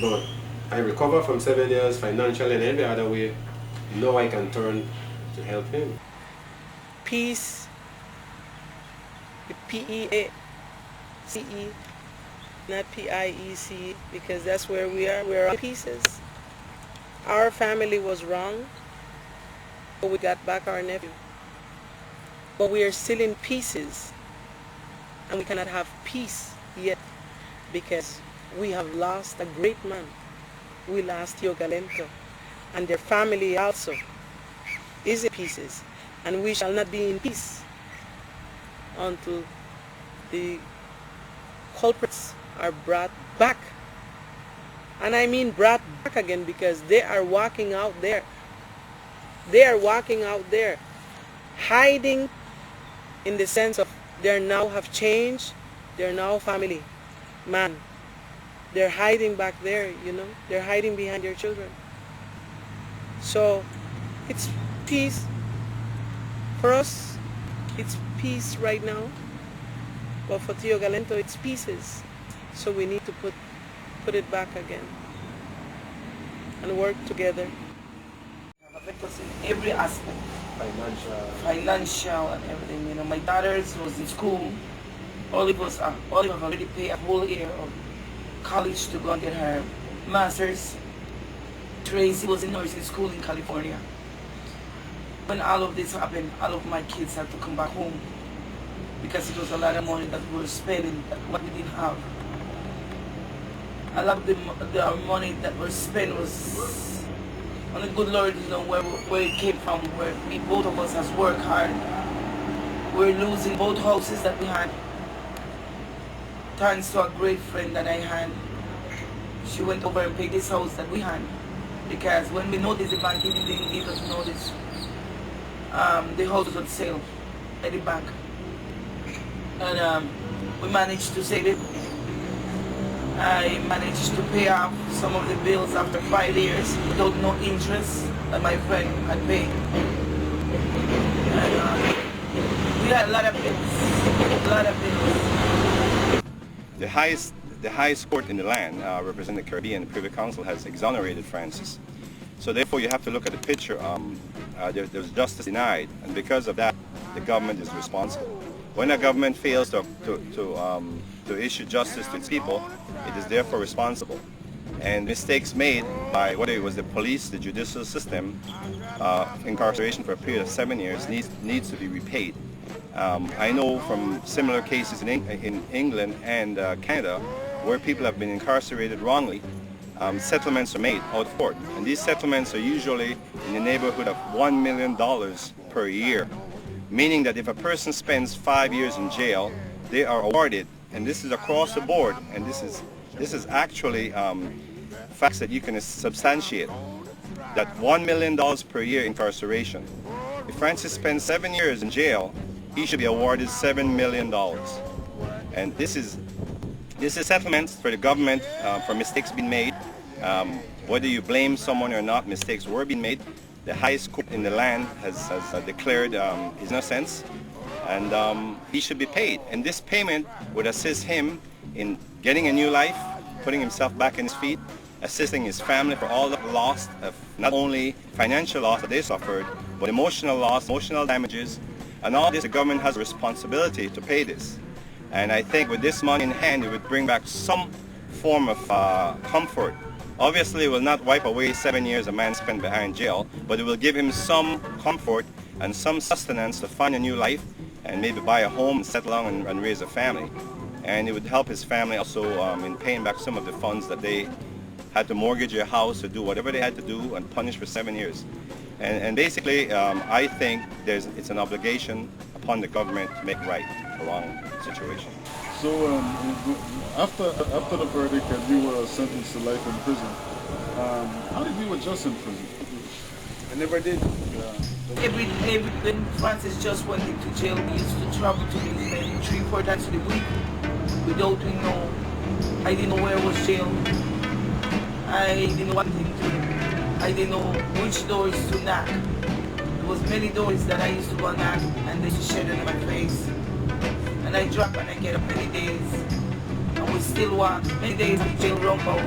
But I recover from 7 years financially and every other way. Now I can turn to help him. Peace, P-E-A-C-E, not P-I-E-C, because that's where we are. We're all pieces. Our family was wrong, but we got back our nephew. But we are still in pieces, and we cannot have peace yet because we have lost a great man. We lost Tio Galento, and their family also is in pieces, and we shall not be in peace until the culprits are brought back. And I mean brought back again, because they are walking out there. They are walking out there, hiding in the sense of they now have changed, they're now family man. They're hiding back there, you know, they're hiding behind their children. So it's peace. For us, it's peace right now. But for Tio Galento, it's pieces. So we need to put it back again and work together. Affect us in every aspect. Financial and everything. You know, my daughters was in school. Olive have already paid a whole year of college to go and get her master's. Tracy was in nursing school in California. When all of this happened, all of my kids had to come back home because it was a lot of money that we were spending that what we didn't have. A lot of the money that was spent was on the good Lord, you know, where it came from, where both of us has worked hard. We're losing both houses that we had. Thanks to a great friend that I had. She went over and paid this house that we had. Because when we noticed the bank didn't give us notice, the house was on sale at the bank. And we managed to save it. I managed to pay off some of the bills after 5 years without no interest that my friend had paid. And we had a lot of bills, a lot of bills. The highest court in the land, representing the Caribbean, the Privy Council, has exonerated Francis. So therefore you have to look at the picture. There's justice denied, and because of that, the government is responsible. When a government fails to issue justice to its people, it is therefore responsible. And mistakes made by whether it was the police, the judicial system, incarceration for a period of 7 years needs to be repaid. I know from similar cases in England and Canada where people have been incarcerated wrongly, settlements are made out of court. And these settlements are usually in the neighborhood of $1 million per year, meaning that if a person spends 5 years in jail, they are awarded, and this is across the board, and this is actually facts that you can substantiate, that $1 million per year incarceration. If Francis spends 7 years in jail, he should be awarded $7 million. And this is settlements for the government for mistakes being made. Whether you blame someone or not, mistakes were being made. The highest court in the land has declared his innocence, and he should be paid. And this payment would assist him in getting a new life, putting himself back on his feet, assisting his family for all the loss of not only financial loss that they suffered, but emotional loss, emotional damages, and all this. The government has a responsibility to pay this. And I think with this money in hand, it would bring back some form of comfort. Obviously, it will not wipe away 7 years a man spent behind jail, but it will give him some comfort and some sustenance to find a new life and maybe buy a home and settle down and raise a family. And it would help his family also in paying back some of the funds that they had to mortgage their house or do whatever they had to do and punish for 7 years. And basically, I think it's an obligation upon the government to make right a wrong situation. So after the verdict and you were sentenced to life in prison, how did you adjust in prison? I never did. When Francis just went into jail, we used to travel to Belize 3-4 times a week without I didn't know where was jail. I didn't know what to do. I didn't know which doors to knock. There was many doors that I used to go knock and they used to shed it in my face. And I drop and I get up many days. And we still walk many days in jail rump out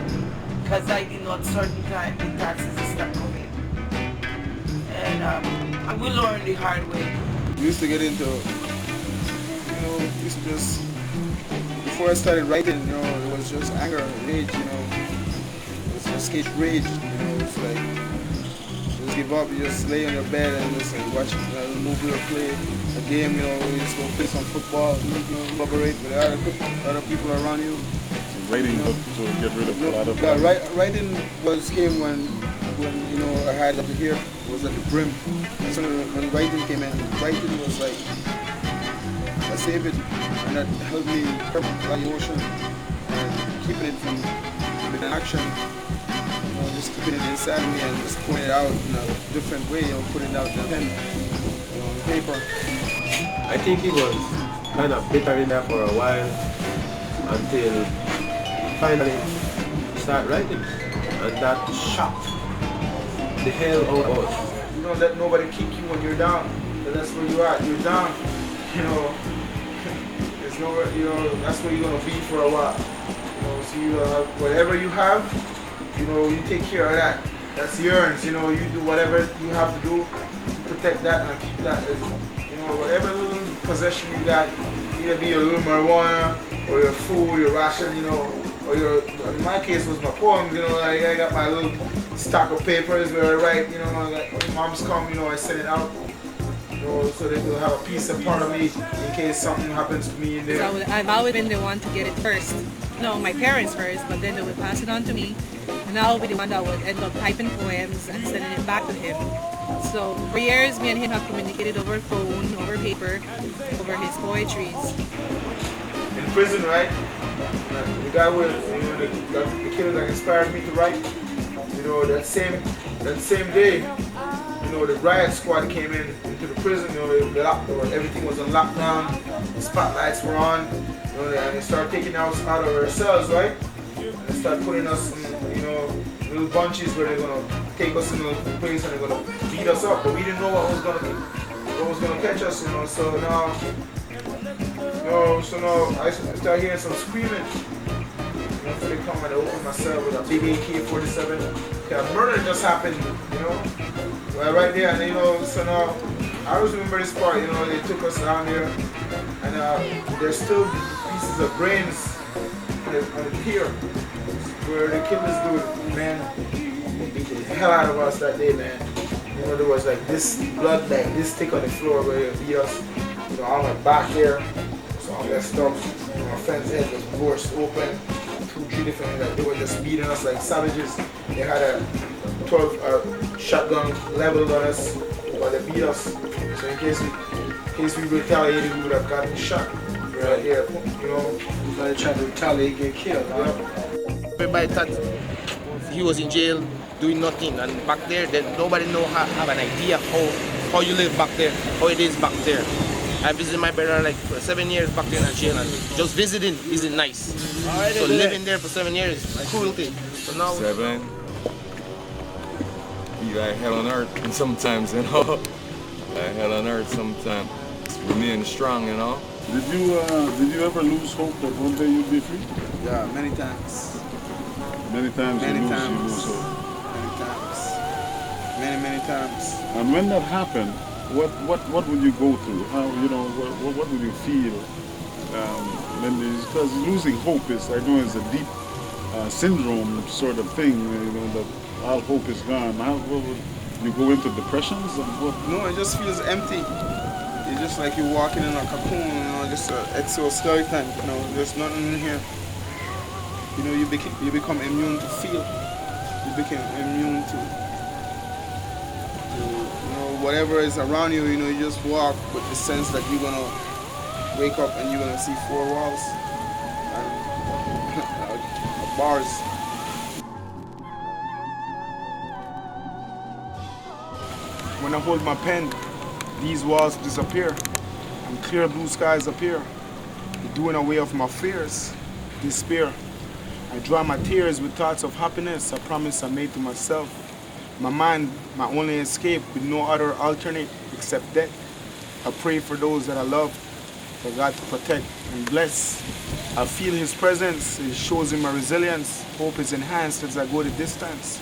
because I didn't know at certain time the taxes would start coming. And we learned the hard way. We used to get into, used to just, before I started writing, it was just anger, rage, It's just skate rage, it's like, just give up, you just lay on your bed and just watch a movie or play a game, you just go play some football, collaborate with other people around you. So writing to get rid of a lot of... Yeah, writing came when I had up here, it was at the brim. So when writing came in, writing was like, I saved it, and that helped me curb the emotion and keeping it from the action. Just keeping it inside me and just putting it out in a different way, putting it out in a pen, on paper. I think he was kind of bitter in there for a while until finally he started writing, and that shocked the hell out of us. You don't let nobody kick you when you're down, and that's where you're at. You're down, there's nowhere, that's where you're gonna be for a while. So you have whatever you have. You take care of that. That's yours. You do whatever you have to do to protect that and keep that. Whatever little possession you got, either be your little marijuana or your food, your ration, or in my case was my poems. I got my little stack of papers where I write. When moms come, I send it out. So they will have a piece of part of me in case something happens to me in there. So I've always been the one to get it first. My parents first, but then they would pass it on to me. And I'll be the one that would end up typing poems and sending it back to him. So for years, me and him have communicated over phone, over paper, over his poetries. In prison, right? The guy with the killer that inspired me to write, that same day, the riot squad came into the prison, everything was on lockdown, the spotlights were on, and they started taking us out of our cells, right? start putting us in, you know, little bunches where they're gonna take us in a place and they're gonna beat us up. But we didn't know what was gonna catch us, you know. So now, I start hearing some screaming. You know, so they come and they open my cell with a big AK-47. A murder just happened, you know. Well, right there, and you know, so now I always remember this part. You know, they took us down there, and there's still pieces of brains on the pier where they killed this dude. Man, they beat the hell out of us that day, man. You know, there was like this blood like this thick on the floor where they beat us. You know, on my back here, so all that stuff. You know, my friend's head was burst open. 2-3 different, like they were just beating us like savages. They had a 12 shotgun leveled on us, but they beat us. So in case we retaliated, we would have gotten shot right here. You know, they tried to retaliate, get killed. Huh? Everybody thought he was in jail doing nothing, and back there, nobody have an idea how you live back there, how it is back there. I visited my brother like for 7 years back there in jail, and just visiting isn't nice. So living there for 7 years, cruelty. So now 7. Be like hell on earth, and sometimes, you know, like hell on earth sometimes. Remain strong, you know. Did you ever lose hope that one day you'd be free? Yeah, many times. Many times you lose hope. Many times. And when that happened, what would you go through? How, you know, what would you feel? Because losing hope is, I know, is a deep syndrome sort of thing. You know, that all hope is gone. How would you go into depressions and what? No, it just feels empty. It's just like you're walking in a cocoon, you know, just an exoskeleton. You know, there's nothing in here. You know, you become immune to feel. You become immune to whatever is around you. You know, you just walk with the sense that you're gonna wake up and you're gonna see 4 walls and bars. When I hold my pen, these walls disappear and clear blue skies appear. They're doing away with my fears, despair. I dry my tears with thoughts of happiness, a promise I made to myself. My mind, my only escape with no other alternate except death. I pray for those that I love, for God to protect and bless. I feel His presence, it shows in my resilience. Hope is enhanced as I go the distance.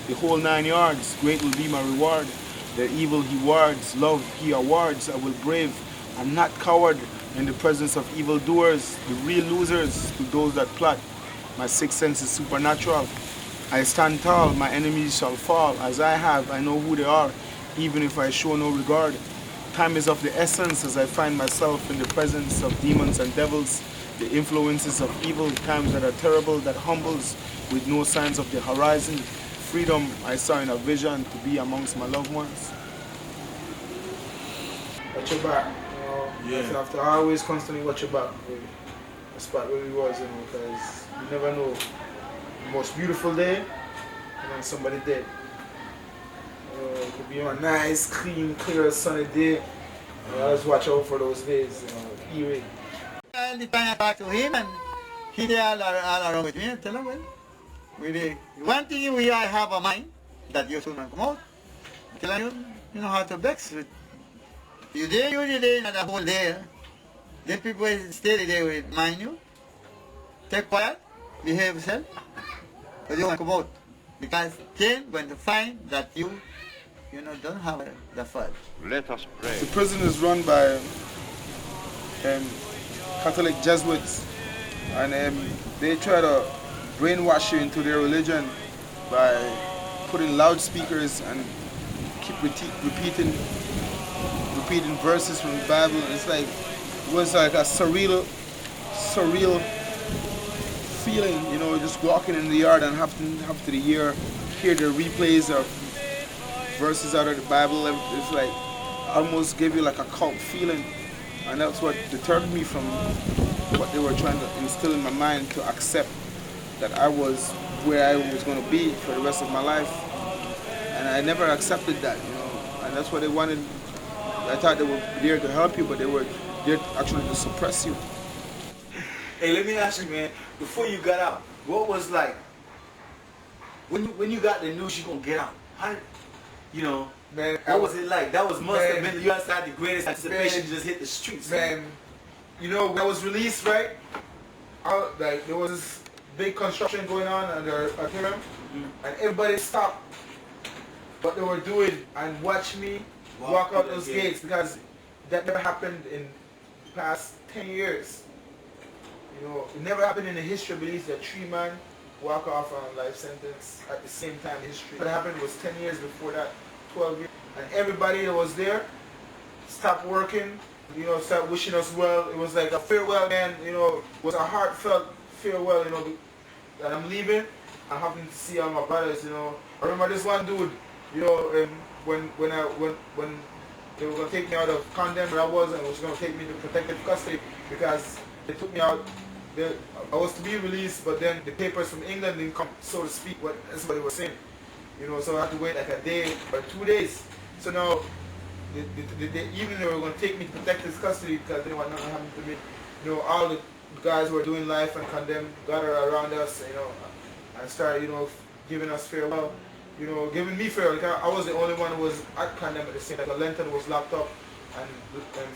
The whole 9 yards, great will be my reward. The evil He wards, love He awards. I will brave, I'm not coward in the presence of evildoers, the real losers, to those that plot. My sixth sense is supernatural. I stand tall, my enemies shall fall. As I have, I know who they are, even if I show no regard. Time is of the essence as I find myself in the presence of demons and devils, the influences of evil, times that are terrible, that humbles, with no signs of the horizon. Freedom I saw in a vision to be amongst my loved ones. Watch your back, you know. Yeah. You have to always constantly watch your back. The spot where we was, you know, because you never know. The most beautiful day, and then somebody dead. It could be on a nice, clean, clear, sunny day. Always watch out for those days, you know, eerie. All the time I talk to him, and he there all around with me, and tell him, well, one thing we all have a mind that you shouldn't come out. Tell you, you know how to vex with. You there, not the whole day. Then people stay there with mind you. Take quiet, behave yourself, but you want to come out. Because then going to find that you don't have the fault. Let us pray. The prison is run by Catholic Jesuits, and they try to brainwash you into their religion by putting loudspeakers and keep repeating verses from the Bible. It was like a surreal feeling, you know, just walking in the yard and have to hear the replays of verses out of the Bible. It's like almost gave you like a cult feeling, and that's what deterred me from what they were trying to instill in my mind, to accept that I was where I was going to be for the rest of my life. And I never accepted that, you know, and that's what they wanted. I thought they were there to help you, but they were there actually to suppress you. Hey, let me ask you, man, before you got out, what was like when you got the news you gonna get out, how, you know, man, what was it like? That must have been, you guys had the greatest anticipation to just hit the streets. Man, you know, when I was released, right? Like there was this big construction going on at the aquarium, and everybody stopped what they were doing and watch me walk out those gates, because that never happened in the past 10 years. You know, it never happened in the history of Belize that 3 men walk off on a life sentence at the same time in history. What happened was 10 years before that, 12 years. And everybody that was there stopped working, you know, started wishing us well. It was like a farewell, man, you know, it was a heartfelt farewell, you know, that I'm leaving. I'm having to see all my brothers, you know. I remember this one dude, you know, when they were going to take me out of condemn where I was, and was going to take me to protective custody, because they took me out. I was to be released, but then the papers from England didn't come, so to speak, what everybody was saying. You know, so I had to wait like a day or 2 days. So now, even they were going to take me to protective custody because they didn't want nothing to happen to me. You know, all the guys who were doing life and condemned gathered around us, you know, and started, you know, giving us farewell. You know, giving me farewell. Because I was the only one who was at condemn at the same time. Like, Lenton was locked up, and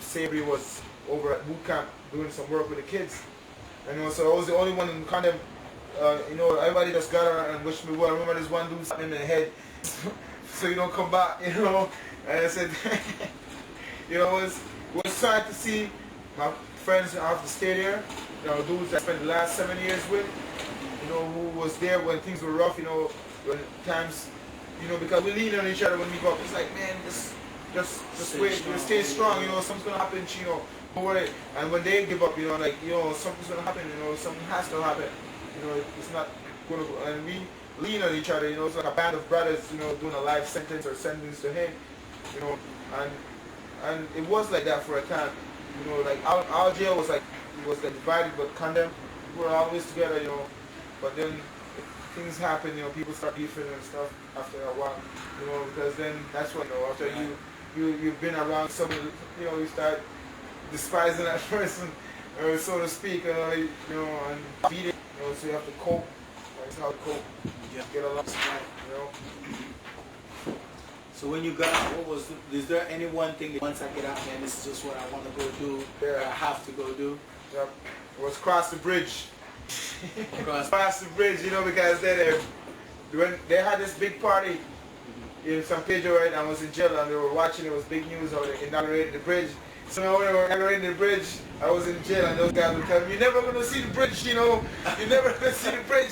Sabri was over at boot camp doing some work with the kids. And, you know, so I was the only one in condemn. You know, everybody just gathered and wished me well. I remember this one dude shot me in the head, so you don't come back, you know. And I said, you know, it was sad to see my friends off the stadium, you know, dudes I spent the last 7 years with, you know, who was there when things were rough, you know, when times, you know, because we lean on each other when we go up. It's like, man, just wait, stay strong, you know, something's gonna happen, you know, don't worry. And when they give up, you know, like, you know, something's gonna happen, you know, something has to happen. You know, it's not gonna go, and we lean on each other, you know, it's like a band of brothers, you know, doing a life sentence or sentence to him, you know, and it was like that for a time, you know, like our jail was like divided but condemned. We were always together, you know, but then things happen, you know, people start beefing and stuff after a while, you know, because then that's what, you know, after you've been around somebody, you know, you start despising that person, so to speak, you know, and beat it. You know, so you have to cope. That's how to cope. Get along, you know. So when you got, is there any one thing that once I get out, man, this is just what I want to go do, or I have to go do? Yep. It was cross the bridge. Cross the bridge, you know, because when they had this big party in San Pedro, right, I was in jail and they were watching, it was big news how they inaugurated the bridge. So when they were inaugurating the bridge, I was in jail and those guys would tell me, you're never going to see the bridge, you know, you're never going to see the bridge.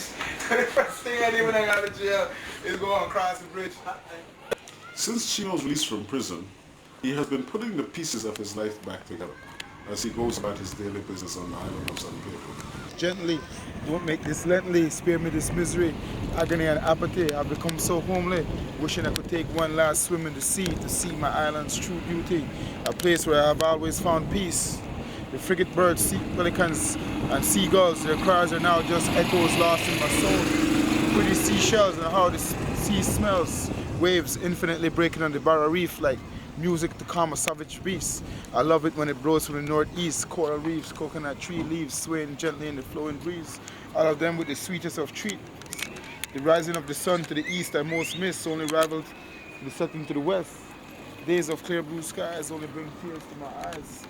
The first thing I did when I got out of jail is go across the bridge. Since Chino's release from prison, he has been putting the pieces of his life back together as he goes about his daily business on the island of San Pedro. Gently, don't make this lengthy, spare me this misery, agony and apathy. I've become so homely, wishing I could take one last swim in the sea to see my island's true beauty, a place where I've always found peace. The frigate birds, sea pelicans and seagulls, their cries are now just echoes lost in my soul. Pretty seashells and how the sea smells, waves infinitely breaking on the barrier reef like music to calm a savage beast. I love it when it blows from the northeast, coral reefs, coconut tree leaves swaying gently in the flowing breeze, all of them with the sweetest of treats. The rising of the sun to the east I most miss, only rivaled the setting to the west. Days of clear blue skies only bring tears to my eyes.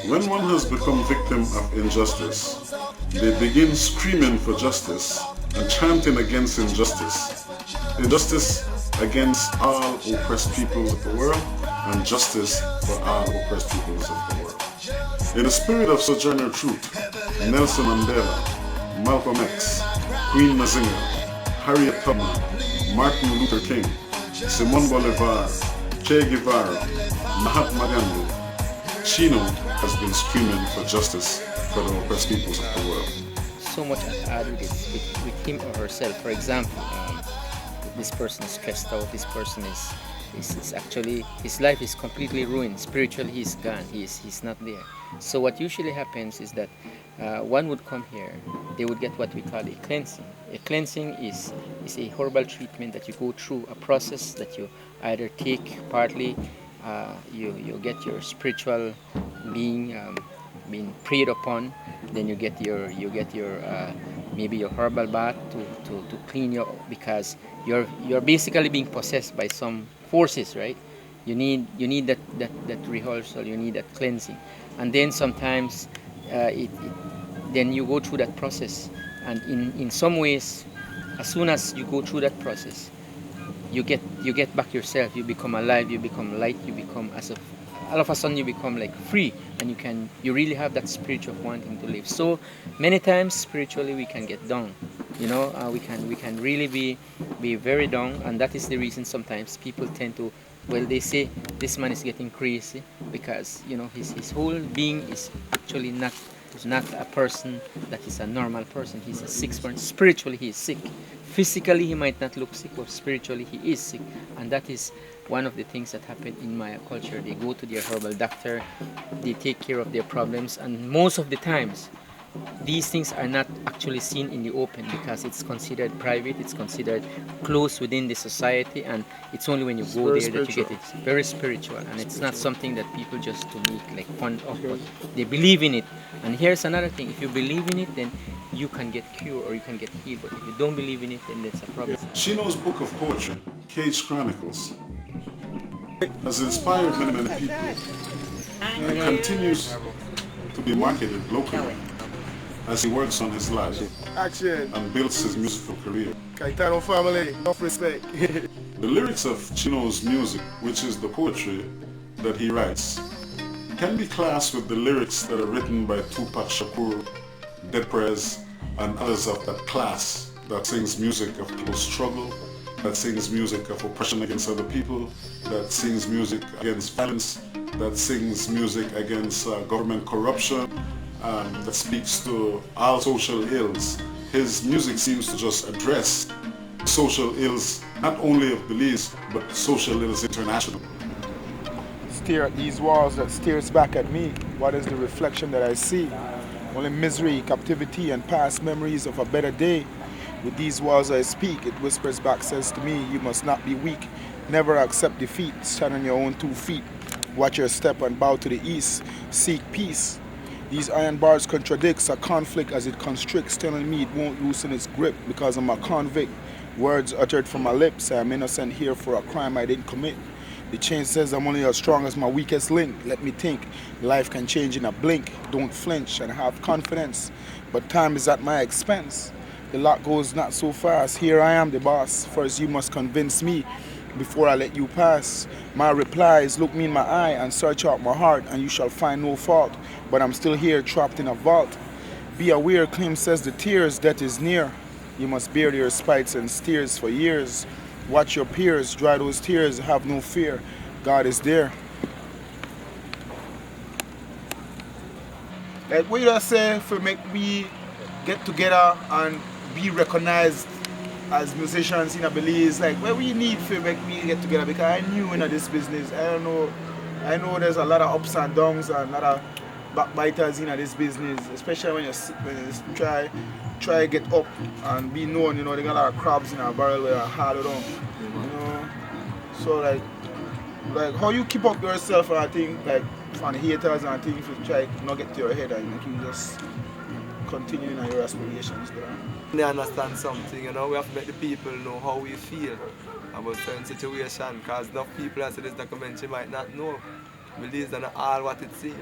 When one has become victim of injustice, they begin screaming for justice and chanting against injustice. Injustice against all oppressed peoples of the world and justice for all oppressed peoples of the world. In the spirit of Sojourner Truth, Nelson Mandela, Malcolm X, Queen Mazinga, Harriet Tubman, Martin Luther King, Simon Bolivar, Che Guevara, Mahatma Gandhi, Chino has been screaming for justice for the oppressed peoples of the world. So much add with him or herself. For example, this person is stressed out, this person is actually, his life is completely ruined. Spiritually he's gone, he's not there. So what usually happens is that one would come here, they would get what we call a cleansing. A cleansing is a horrible treatment that you go through, a process that you either take partly, you get your spiritual being being preyed upon, then you get your maybe your herbal bath to clean your, because you're basically being possessed by some forces, right? You need that rehearsal, you need that cleansing, and then sometimes then you go through that process, and in some ways, as soon as you go through that process, you get back yourself, you become alive, you become light, you become all of a sudden you become like free, and you really have that spirit of wanting to live. So many times spiritually we can get down, we can really be very down, and that is the reason sometimes people tend to, well, they say this man is getting crazy because his whole being is actually not a person that is a normal person. He's a sick person. Spiritually he is sick. Physically he might not look sick, but spiritually he is sick, and that is one of the things that happen in Maya culture. They go to their herbal doctor, they take care of their problems, and most of the times these things are not actually seen in the open because it's considered private, it's considered close within the society, and it's only when you go there that you get it. It's very spiritual, and it's not something that people just to make like fun of, but they believe in it. And here's another thing: if you believe in it, then you can get cured or you can get healed, but if you don't believe in it, then that's a problem. Chino's book of poetry, Cage Chronicles, has inspired many people and continues to be marketed locally as he works on his life and builds his musical career. Caetano family, enough respect. The lyrics of Chino's music, which is the poetry that he writes, can be classed with the lyrics that are written by Tupac Shakur, Dead Prez, and others of that class that sings music of people's struggle, that sings music of oppression against other people, that sings music against violence, that sings music against government corruption, that speaks to all social ills. His music seems to just address social ills, not only of Belize, but social ills international. Stare at these walls that stares back at me. What is the reflection that I see? Only misery, captivity, and past memories of a better day. With these walls I speak, it whispers back, says to me, you must not be weak. Never accept defeat, stand on your own 2 feet. Watch your step and bow to the east, seek peace. These iron bars contradicts a conflict as it constricts, telling me it won't loosen its grip because I'm a convict. Words uttered from my lips, I am innocent here for a crime I didn't commit. The chain says I'm only as strong as my weakest link. Let me think, life can change in a blink. Don't flinch and have confidence, but time is at my expense. The lot goes not so fast, here I am the boss. First you must convince me before I let you pass. My reply is look me in my eye and search out my heart and you shall find no fault. But I'm still here trapped in a vault. Be aware, claim says the tears, death is near. You must bear your spites and steers for years. Watch your peers, dry those tears, have no fear. God is there. Like what you just say for make we get together and be recognized as musicians in Belize, like what we need for make we get together, because I'm new in this business. I know there's a lot of ups and downs and a lot of backbiters in this business, especially when you try get up and be known. They got a lot of crabs in a barrel where are hard down. So like how you keep up yourself, and I think like from the haters and things, if you try not get to your head and you just continue in your aspirations there. They understand something, we have to make the people know how we feel about certain situation, because enough people that see this documentary might not know. Belize are not all what it seems.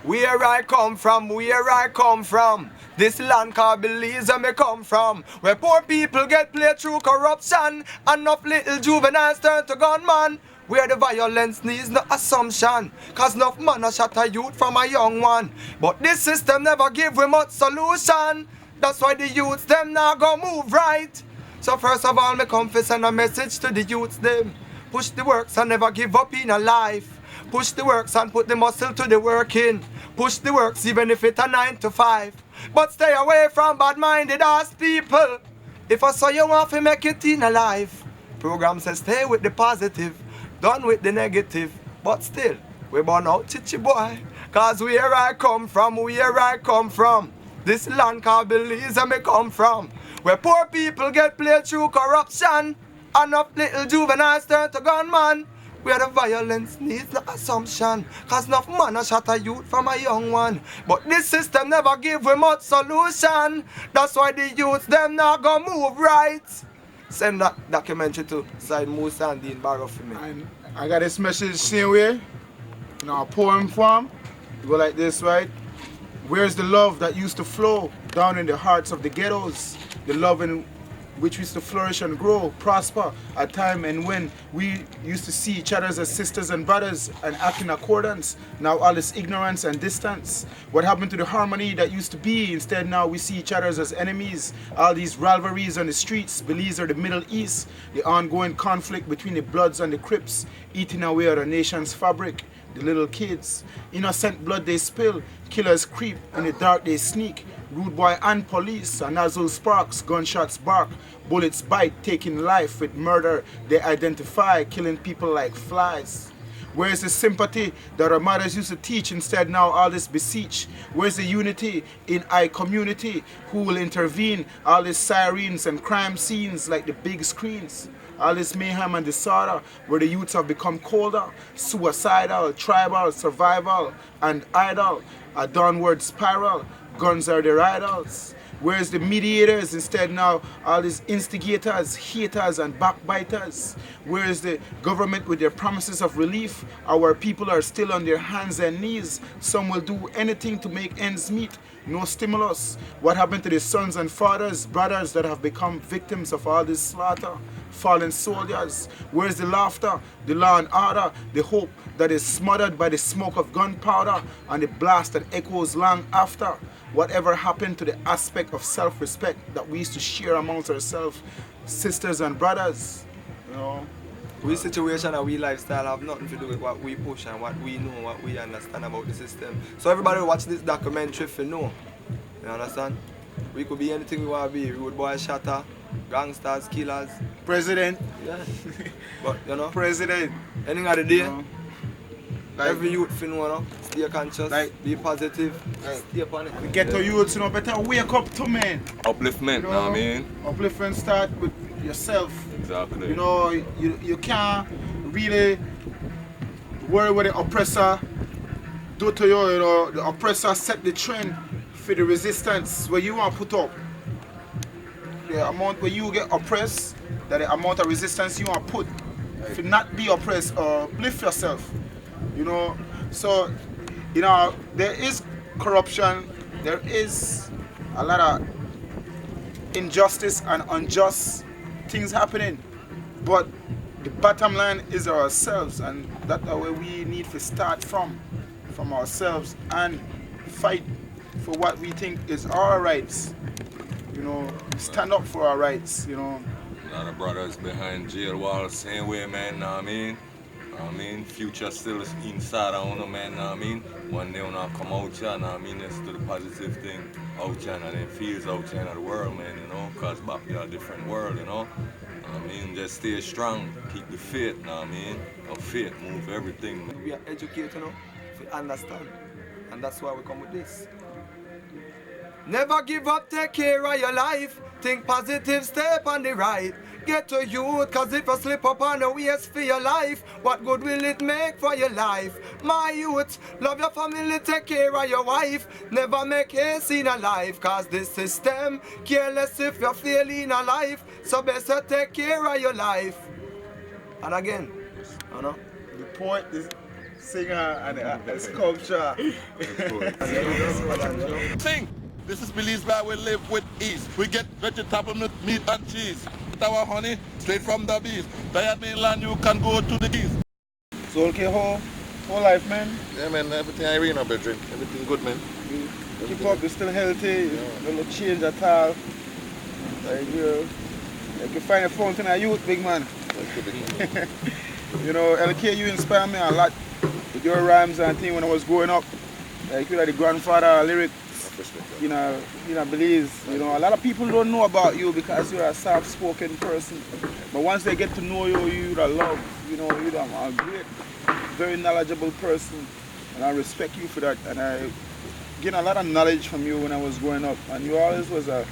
Where I come from, this land called Belize me come from, where poor people get played through corruption, enough little juveniles turn to gunman, where the violence needs no assumption, cause enough man a shot a youth from a young one, but this system never give we much solution. That's why the youths them now go move right. So first of all, me come to send a message to the youths them. Push the works and never give up in a life. Push the works and put the muscle to the working. Push the works even if it's a 9 to 5. But stay away from bad-minded ass people. If I saw you want to make it in a life, program says stay with the positive, done with the negative. But still, we burn out chichi boy. Cause where I come from, this land called Belize me come from, where poor people get played through corruption, enough little juveniles turn to gunman, Where the violence needs no assumption. Cause enough man a shot a youth from a young one. But this system never give we much solution. That's why the youths them not gonna move right. Send that documentary to Side Musa and Dean Barrow for me. And I got this message same way. In our poem form. It go like this, right? Where's the love that used to flow down in the hearts of the ghettos? The love in which used to flourish and grow, prosper, a time and when we used to see each other as sisters and brothers and act in accordance. Now all this ignorance and distance. What happened to the harmony that used to be? Instead now we see each other as enemies. All these rivalries on the streets, Belize or the Middle East, the ongoing conflict between the Bloods and the Crips, eating away at our nation's fabric. The little kids, innocent blood they spill, killers creep, in the dark they sneak. Rude boy and police, a nozzle sparks, gunshots bark, bullets bite, taking life with murder they identify, killing people like flies. Where's the sympathy that our mothers used to teach? Instead now all this beseech. Where's the unity in our community? Who will intervene? All these sirens and crime scenes like the big screens. All this mayhem and disorder where the youths have become colder, suicidal, tribal, survival, and idle. A downward spiral. Guns are their idols. Where's the mediators? Instead now, all these instigators, haters, and backbiters. Where's the government with their promises of relief? Our people are still on their hands and knees. Some will do anything to make ends meet. No stimulus. What happened to the sons and fathers, brothers that have become victims of all this slaughter? Fallen soldiers. Where's the laughter, the law and order, the hope that is smothered by the smoke of gunpowder and the blast that echoes long after? Whatever happened to the aspect of self-respect that we used to share amongst ourselves, sisters and brothers? You know? We situation and we lifestyle have nothing to do with what we push and what we know, what we understand about the system. So everybody watch this documentary for know. You understand? We could be anything we want to be. Road boy, shatter, gangsters, killers. President. Yeah. But you know, President. ending of the day, Like, every youth fin know, stay conscious, be positive, stay upon it. The ghetto youths, you know, better wake up to men. Upliftment, you know what I mean? Upliftment start with yourself. Exactly. You know, you can't really worry what the oppressor do to you, you know. The oppressor set the trend for the resistance where you want to put up. The amount where you get oppressed, that the amount of resistance you want to put. If you not be oppressed or uplift yourself. You know, so, you know, there is corruption, there is a lot of injustice and unjust things happening, but the bottom line is ourselves, and that's where we need to start from ourselves and fight for what we think is our rights. You know, stand up for our rights, you know. A lot of brothers behind jail walls, same way, man, know what I mean? Future still is inside of us, man, know what I mean? One day when I come out here, know what I mean? Let's do the positive thing out here and then feels out here in the world, man, you know? Cause back here a different world, you know? I mean, just stay strong, keep the faith, know what I mean? Our faith move everything. We are educated, you know, to understand. And that's why we come with this. Never give up, take care of your life. Think positive, step on the right. Get to youth, cause if you slip up on the ways for your life, what good will it make for your life? My youth, love your family, take care of your wife. Never make haste in a life, cause this system careless if you're failing in a life. So best you take care of your life. And again, you know, the poet, the singer, and the sculpture. Sing! This is Belize where we live with ease. We get vegetable meat and cheese. With our honey, straight from the bees. Tired mainland, you can go to the east. So okay, whole life, man. Yeah, man, everything I read, bedroom. Everything good, man. Keep up, you're still healthy, you don't change at all. Like, you can find a fountain of youth, big man. You know, LK, you inspire me a lot with your rhymes and things when I was growing up. Like, you're like the grandfather lyric. You know, Belize, you know, a lot of people don't know about you because you're a soft-spoken person. But once they get to know you, you're a love, you know, you're a great, very knowledgeable person. And I respect you for that. And I gained a lot of knowledge from you when I was growing up. And you always was a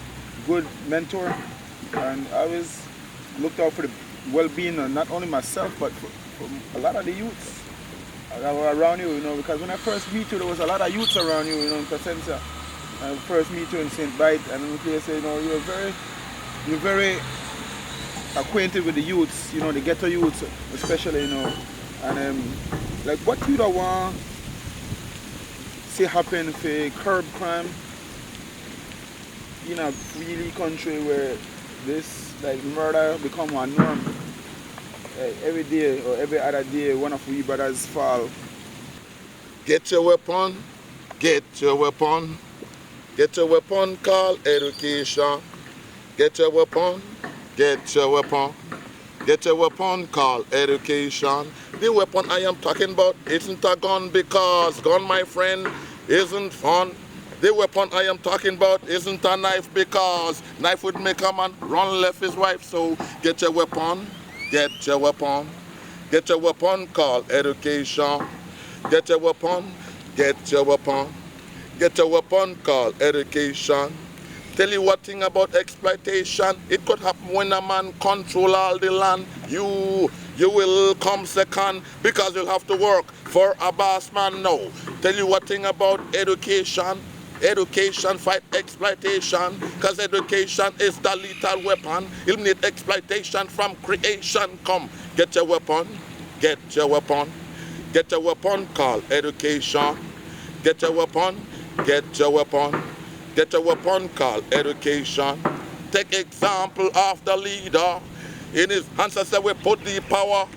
good mentor. And I always looked out for the well-being of not only myself but for a lot of the youths that were around you, you know, because when I first meet you, there was a lot of youths around you, you know, in Placencia. I first meet you in St. Bite, and in the place, you know, you're very acquainted with the youths, you know, the ghetto youths, especially, you know, and like what you don't want see happen for curb crime in a really country where this like murder become a norm. Every day or every other day, one of we brothers fall. Get your weapon, get your weapon. Get your weapon, call education. Get your weapon, get your weapon. Get your weapon, call education. The weapon I am talking about isn't a gun because gun, my friend, isn't fun. The weapon I am talking about isn't a knife because knife would make a man run left his wife. So get your weapon, get your weapon. Get your weapon, call education. Get your weapon, get your weapon. Get your weapon, call education. Tell you what thing about exploitation. It could happen when a man control all the land. You will come second because you'll have to work for a boss man now. Tell you what thing about education. Education fight exploitation, because education is the lethal weapon. Eliminate exploitation from creation. Come, get your weapon, get your weapon. Get your weapon, call education. Get your weapon, get your weapon. Get your weapon, call education. Take example of the leader. In his ancestors we put the power.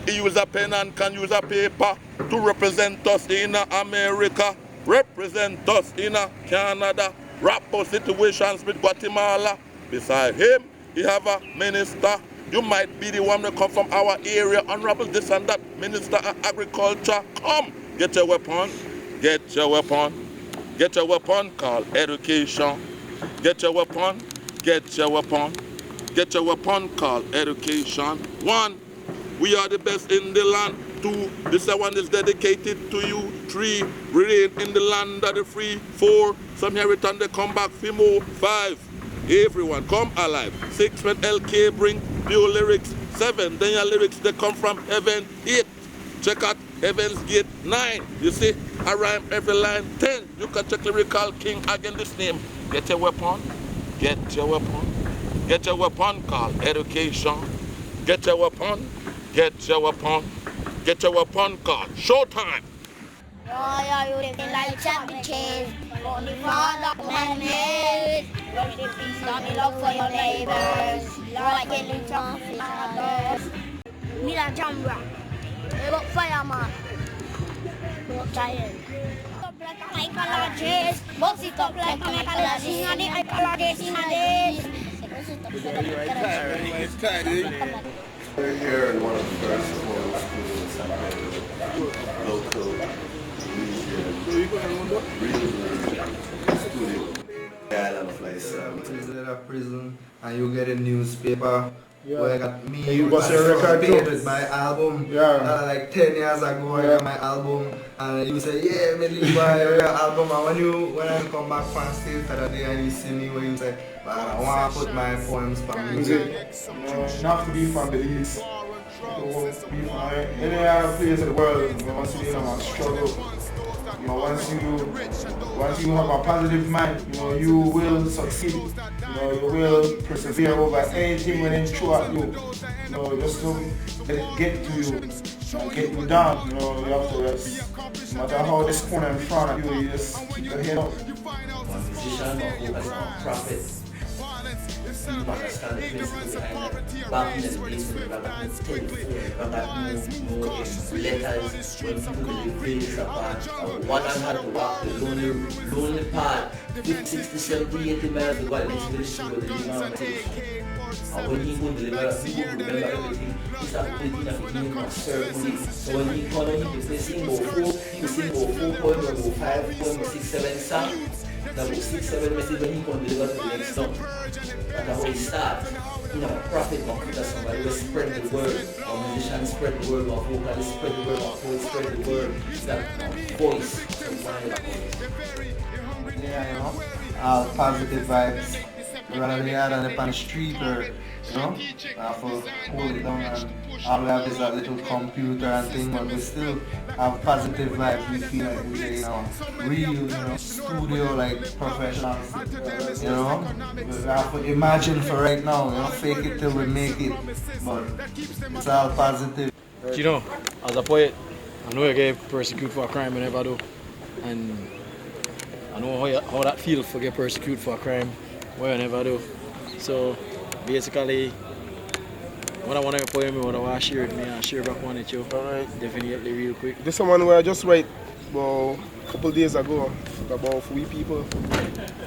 He use a pen and can use a paper to represent us in America. Represent us in Canada. Rapport situations with Guatemala. Beside him, he have a minister. You might be the one that come from our area, honorable this and that, minister of agriculture. Come, get your weapon, get your weapon. Get your weapon, call education. Get your weapon, get your weapon. Get your weapon, call education. 1, we are the best in the land. 2, this one is dedicated to you. 3, we reign in the land of the free. 4, some here return they come back for more. 5, everyone come alive. 6, when LK bring new lyrics. 7, then your lyrics they come from heaven. 8, check out Heaven's Gate. 9, you see, I rhyme every line. 10, you can check lyrical king again this name. Get your weapon, get your weapon. Get your weapon, call education. Get your weapon, get your weapon. Get your weapon, call showtime. Oh, you looking like sandwiches. On the father, man-made. Rush the peace, don't be love for your neighbors. Like a little flowers. Me la jambra. They got fireman. Not tired. Up like a mycologist. Box it up like a mycologist. In the mycologist in a day. We're here in one of the first photo studios in San Pedro. Local, studio. The island of Lysa. A prison and you get a newspaper. Yeah. Where I got me you got your record too? with my album. Yeah. Like 10 years ago I got my album and you say, yeah, me leave my album. And when I come back from stage the other day and you see me when you say, I want to put my poems from music. Not to be from Belize. Any other place in the world, you must see them and struggle. You know, once you have a positive mind, you know, you will succeed. You know, you will persevere over anything when it's through at you. You know, just to get to you, get you down, you know, you have to rest. No matter how this corner in front of you, you just keep your head up. One musician who has a prophet. You understand the principle behind it. Back in the days when we got no letters, when people live days apart, one hand had to walk the lonely path, 50, 60, 70, 80 miles to go and listen to the street with the living. And when he would deliver, he would remember everything. He started putting everything in a ceremony. So when he called him, he sing about 4, he sing about 4 poems, about 5 poems, 6, 7 songs. That was 6, 7 messages when he can deliver to the next song. That's how he starts. You know, a prophet can put somebody will spread the word. A musician spread the word, a vocalist spread the word, a poet spread the word. It's that voice. Yeah, you know, all positive vibes. Rather than on the street or you know, have to hold it down, and all we have is that little computer and thing, but we still have positive vibes. We feel like we're in a real, you know, studio, like professionals, you know. We have to imagine for right now, you know, fake it till we make it, but it's all positive. Chino, as a poet, I know you get persecuted for a crime you never do, and I know how that feels for get persecuted for a crime where you never do. So basically, what I want to poem, what I want to share with me, I share back one with you. Alright. Definitely real quick. This is one where I just write about a couple days ago about we people.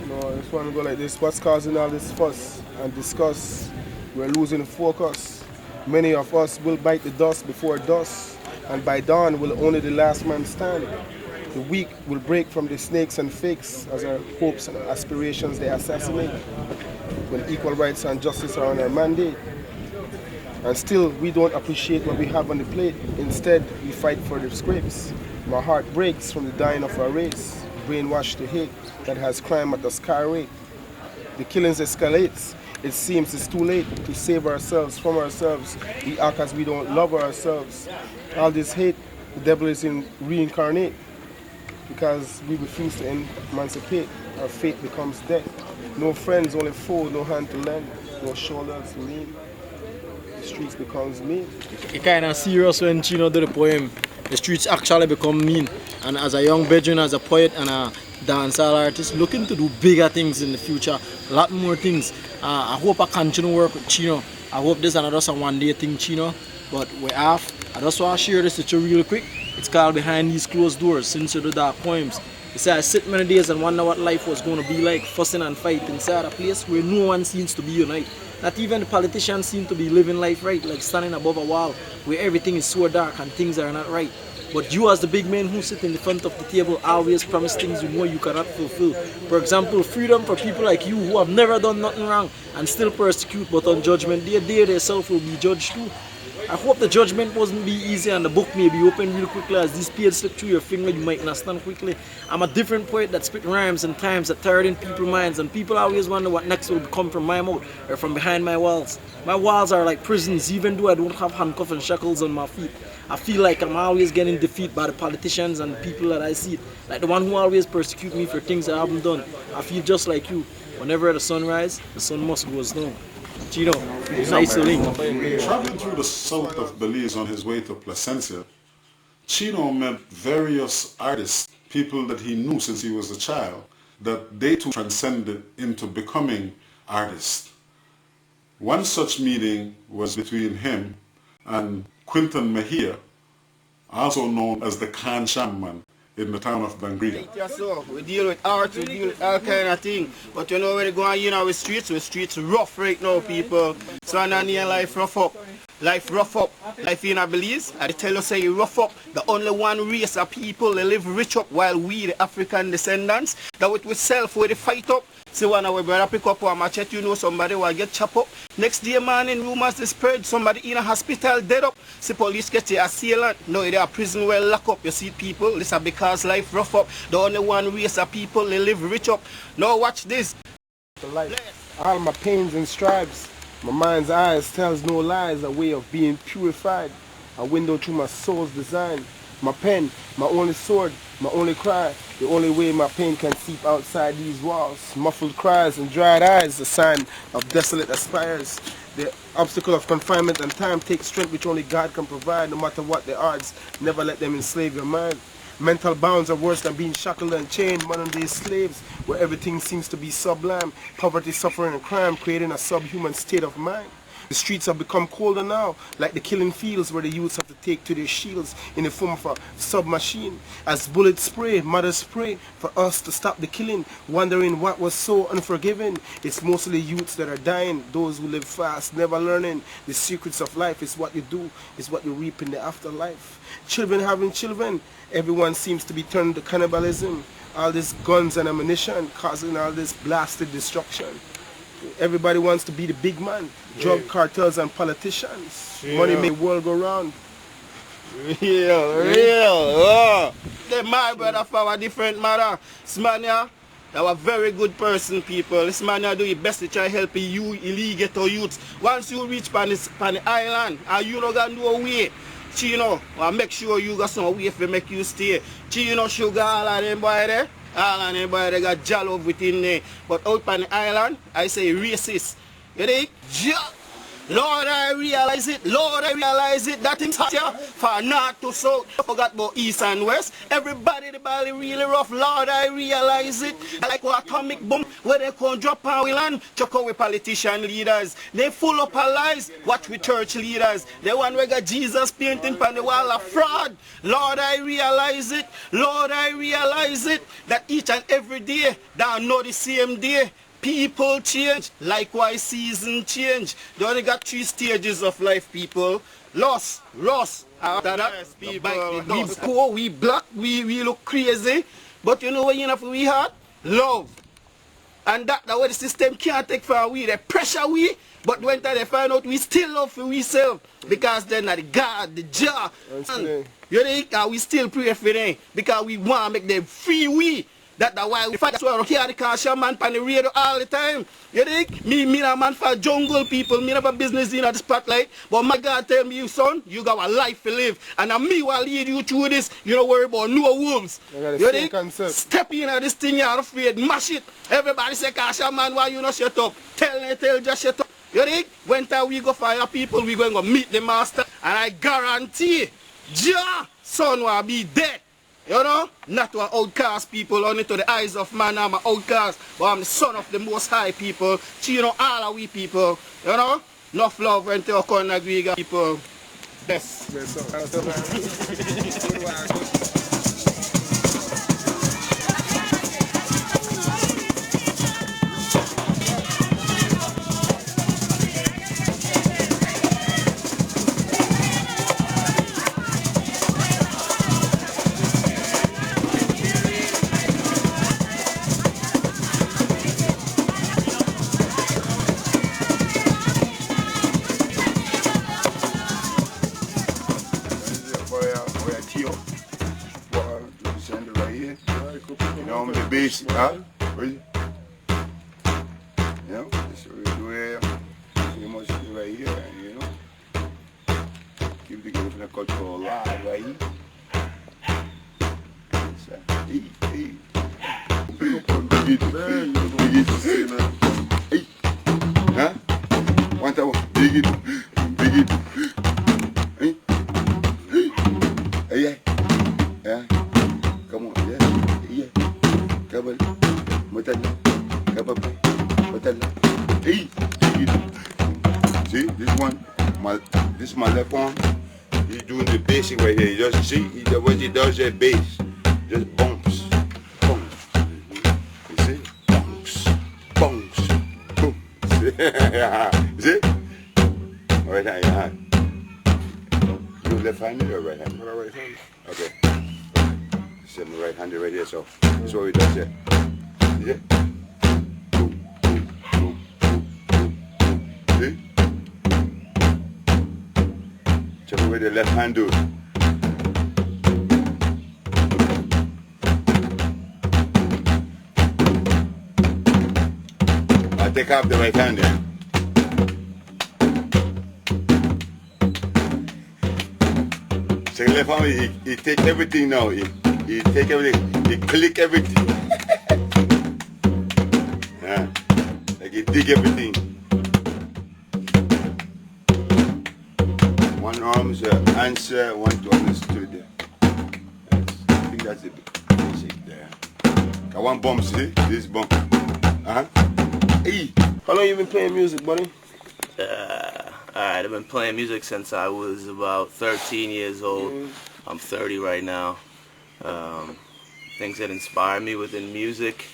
You know, this one go like this: what's causing all this fuss and discuss? We're losing focus. Many of us will bite the dust before dusk, and by dawn will only the last man stand. The weak will break from the snakes and fakes as our hopes and aspirations they assassinate. When equal rights and justice are on our mandate. And still we don't appreciate what we have on the plate. Instead, we fight for the scrapes. My heart breaks from the dying of our race. Brainwashed to hate that has crime at a sky rate. The killings escalates. It seems it's too late to save ourselves from ourselves. We act as we don't love ourselves. All this hate, the devil is in reincarnate. Because we refuse to emancipate, our fate becomes death. No friends, only foe, no hand to lend, no shoulders to lean. The streets becomes mean. It kind of serious when Chino do the poem. The streets actually become mean. And as a young veteran, as a poet and a dancehall artist, looking to do bigger things in the future, a lot more things. I hope I continue work with Chino. I hope this is another one day thing, Chino. But we're off. I just want to share this with you real quick. It's called Behind These Closed Doors, Since You Do Dark Poems. He said, I sit many days and wonder what life was going to be like, fussing and fighting inside a place where no one seems to be united. Not even the politicians seem to be living life right, like standing above a wall where everything is so dark and things are not right. But you as the big men who sit in the front of the table always promise things you know you cannot fulfill. For example, freedom for people like you who have never done nothing wrong and still persecute, but on judgment day, they themselves will be judged too. I hope the judgment wasn't be easy and the book may be open real quickly. As these pages slip through your finger, you might not stand quickly. I'm a different poet that spit rhymes and times that tired in people's minds, and people always wonder what next will come from my mouth or from behind my walls. My walls are like prisons, even though I don't have handcuffs and shackles on my feet. I feel like I'm always getting defeated by the politicians and the people that I see. Like the one who always persecute me for things I haven't done. I feel just like you. Whenever the sun rises, the sun must go down. Chino, nice to link. Traveling through the south of Belize on his way to Placencia, Chino met various artists, people that he knew since he was a child, that they too transcended into becoming artists. One such meeting was between him and Quinton Mejia, also known as the Khan Shaman, in the town of Bangrida. Yeah, so we deal with art, we deal with all kind of thing. But you know when you go on, you know, with streets rough right now, people. So I need life rough up. Life rough up. Life in a Belize, I tell you say you rough up. The only one race of people they live rich up while we, the African descendants, that with we self where they fight up. See when our brother pick up a machete, you know somebody will get chopped up. Next day morning, rumors they spread, somebody in a hospital dead up. See police get the assailant, no they are prison well locked up. You see people, this is because life rough up. The only one race of people they live rich up. Now watch this. The life, all my pains and stripes, my mind's eyes tells no lies, a way of being purified, a window to my soul's design. My pen, my only sword, my only cry, the only way my pain can seep outside these walls. Muffled cries and dried eyes, a sign of desolate aspires. The obstacle of confinement and time takes strength which only God can provide, no matter what the odds. Never let them enslave your mind. Mental bounds are worse than being shackled and chained. Modern day slaves, where everything seems to be sublime. Poverty, suffering, and crime, creating a subhuman state of mind. The streets have become colder now, like the killing fields where the youths have to take to their shields in the form of a submachine. As bullets spray, mothers pray for us to stop the killing, wondering what was so unforgiving. It's mostly youths that are dying, those who live fast, never learning the secrets of life. Is what you do, is what you reap in the afterlife. Children having children, everyone seems to be turned to cannibalism. All this guns and ammunition causing all this blasted destruction. Everybody wants to be the big man. Drug cartels and politicians. Money make the world go round. Real. Oh. They my brother from a different matter. Smania, You're a very good person, people. This man you do your best to try help you illegal youths. Once you reach pan the island, and you don't got no way, Chino, I'll make sure you got some way to make you stay. Chino sugar, all of them boy there. All of them boy they got jollof within there. But out on the island, I say racist. You dig? Lord, I realize it. Lord, I realize it. That thing's hot here. From north to south. I forgot about east and west. Everybody, the body really rough. Lord, I realize it. Like an atomic bomb where they can drop our land. Check out with politician leaders. They full up of lies. Watch with church leaders. They want to get Jesus painting on the wall of fraud. Lord, I realize it. Lord, I realize it. That each and every day, they know the same day. People change, likewise season change. They only got 3 stages of life, people. Loss, rust. After that, people, we poor, we black, we look crazy. But you know what you know for we heart? Love. And that's what the system can't take for we. They pressure we, but when they find out we still love for ourselves. Because they're not the God, the jar. You think? And we still pray for them. Because we want to make them free we. That's why we fight. That's why we hear the conscious man on the radio all the time. You think? Me a man for jungle people. Me have a business in the spotlight. But my God tell me, you son, you got a life to live. And me will lead you through this. You don't worry about no wolves. You think? Step in at this thing, you're afraid. Mash it. Everybody say, conscious man, why you not shut up? Tell just shut up. You think? When time we go fire people, we going to meet the master. And I guarantee, Jah, son will be dead. You know, not to an outcast people, only to the eyes of man, I'm an outcast, but I'm the son of the most high people. Chino, all of we people, you know, enough love when to Conagriga people. Yes. Basic, huh? Really? You know, this is where you must be right here, you know. Keep the game in the culture alive, right here. Hey. Hey. Huh? Want to dig it? Hey. Hey. Yeah. Come on, yeah. Hey, see this one, this is my left arm. He's doing the basic right here. You just see what he does at base, just bumps. You see, bumps, boom. See? Right hand, your hand. You left-handed or right-handed? Right-handed. Okay. Send the right-handed right here, so that's what he does here. See? See? Check out what the left hand do. I'll take off the right hand there. So left hand, he take everything now. He take everything, he click everything. Yeah. Like he dig everything. One arm is an answer, one to understood there. Yes. I think that's the basic there. Got one bump, see? This bump. Hey! How long you been playing music, buddy? Alright, I've been playing music since I was about 13 years old. I'm 30 right now. Things that inspire me within music,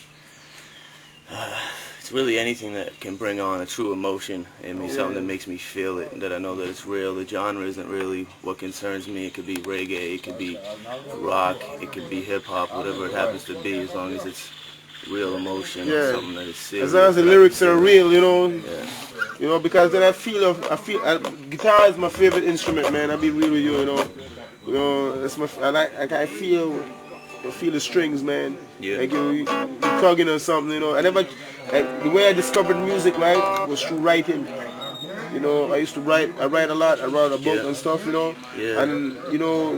it's really anything that can bring on a true emotion in me, something that makes me feel it, that I know that it's real. The genre isn't really what concerns me. It could be reggae, it could be rock, it could be hip-hop, whatever it happens to be, as long as it's real emotion, something that is serious. As long as the lyrics are real, you know. You know, because then I feel guitar is my favorite instrument, man. I'll be real with you, you know. You know, it's my I feel you feel the strings, man. Yeah. Like you tugging or something, you know. I never, like, the way I discovered music, right, was through writing. You know, I used to write. I write a lot. I wrote a book and stuff, you know. Yeah. And you know,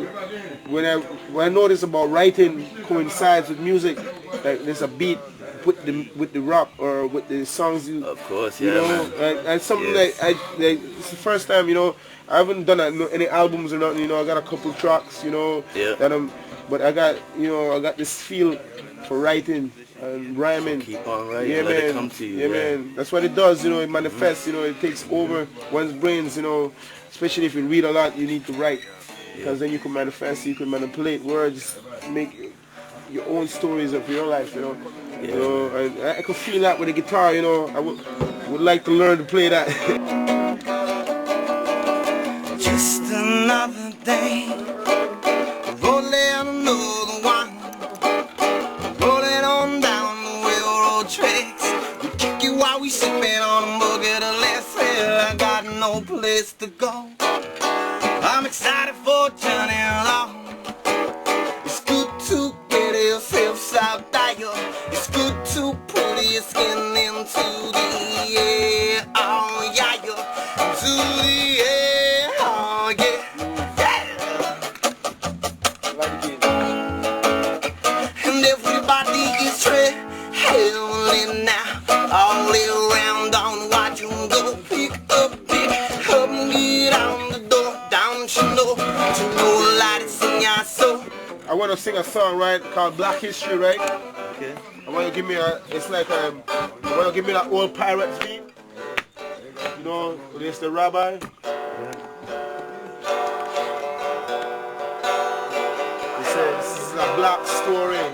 when I notice about writing coincides with music, like there's a beat with the rock or with the songs you. Of course, you yeah, know, man. and something Yes. like it's the first time, you know. I haven't done any albums or nothing, you know. I got a couple tracks, you know. Yeah. But I got this feel for writing and rhyming. So keep on writing. Yeah, Let man. it come to you. Yeah, man. That's what it does, you know. It manifests, you know. It takes over one's brains, you know. Especially if you read a lot, you need to write, because then you can manifest. You can manipulate words, make your own stories of your life, you know. Yeah. You know, and I could feel that with the guitar, you know. I would like to learn to play that. Just another day, rolling another one, rolling on down the railroad tracks. We kick you while we sipping on a bucket of less. Hell, I got no place to go. I'm excited for a journey along. It's good to get yourself out there. It's good to put your skin into the air. Oh yeah, to the air. Oh yeah. And everybody is traveling now, all around on what you go. Pick up, and get on the door. Don't you know light is in your soul. I want to sing a song, right, called Black History, right? Okay. I want to give me it's like I want to give me that old Pirates beat. You know, there's the rabbi. He says, this is a black story.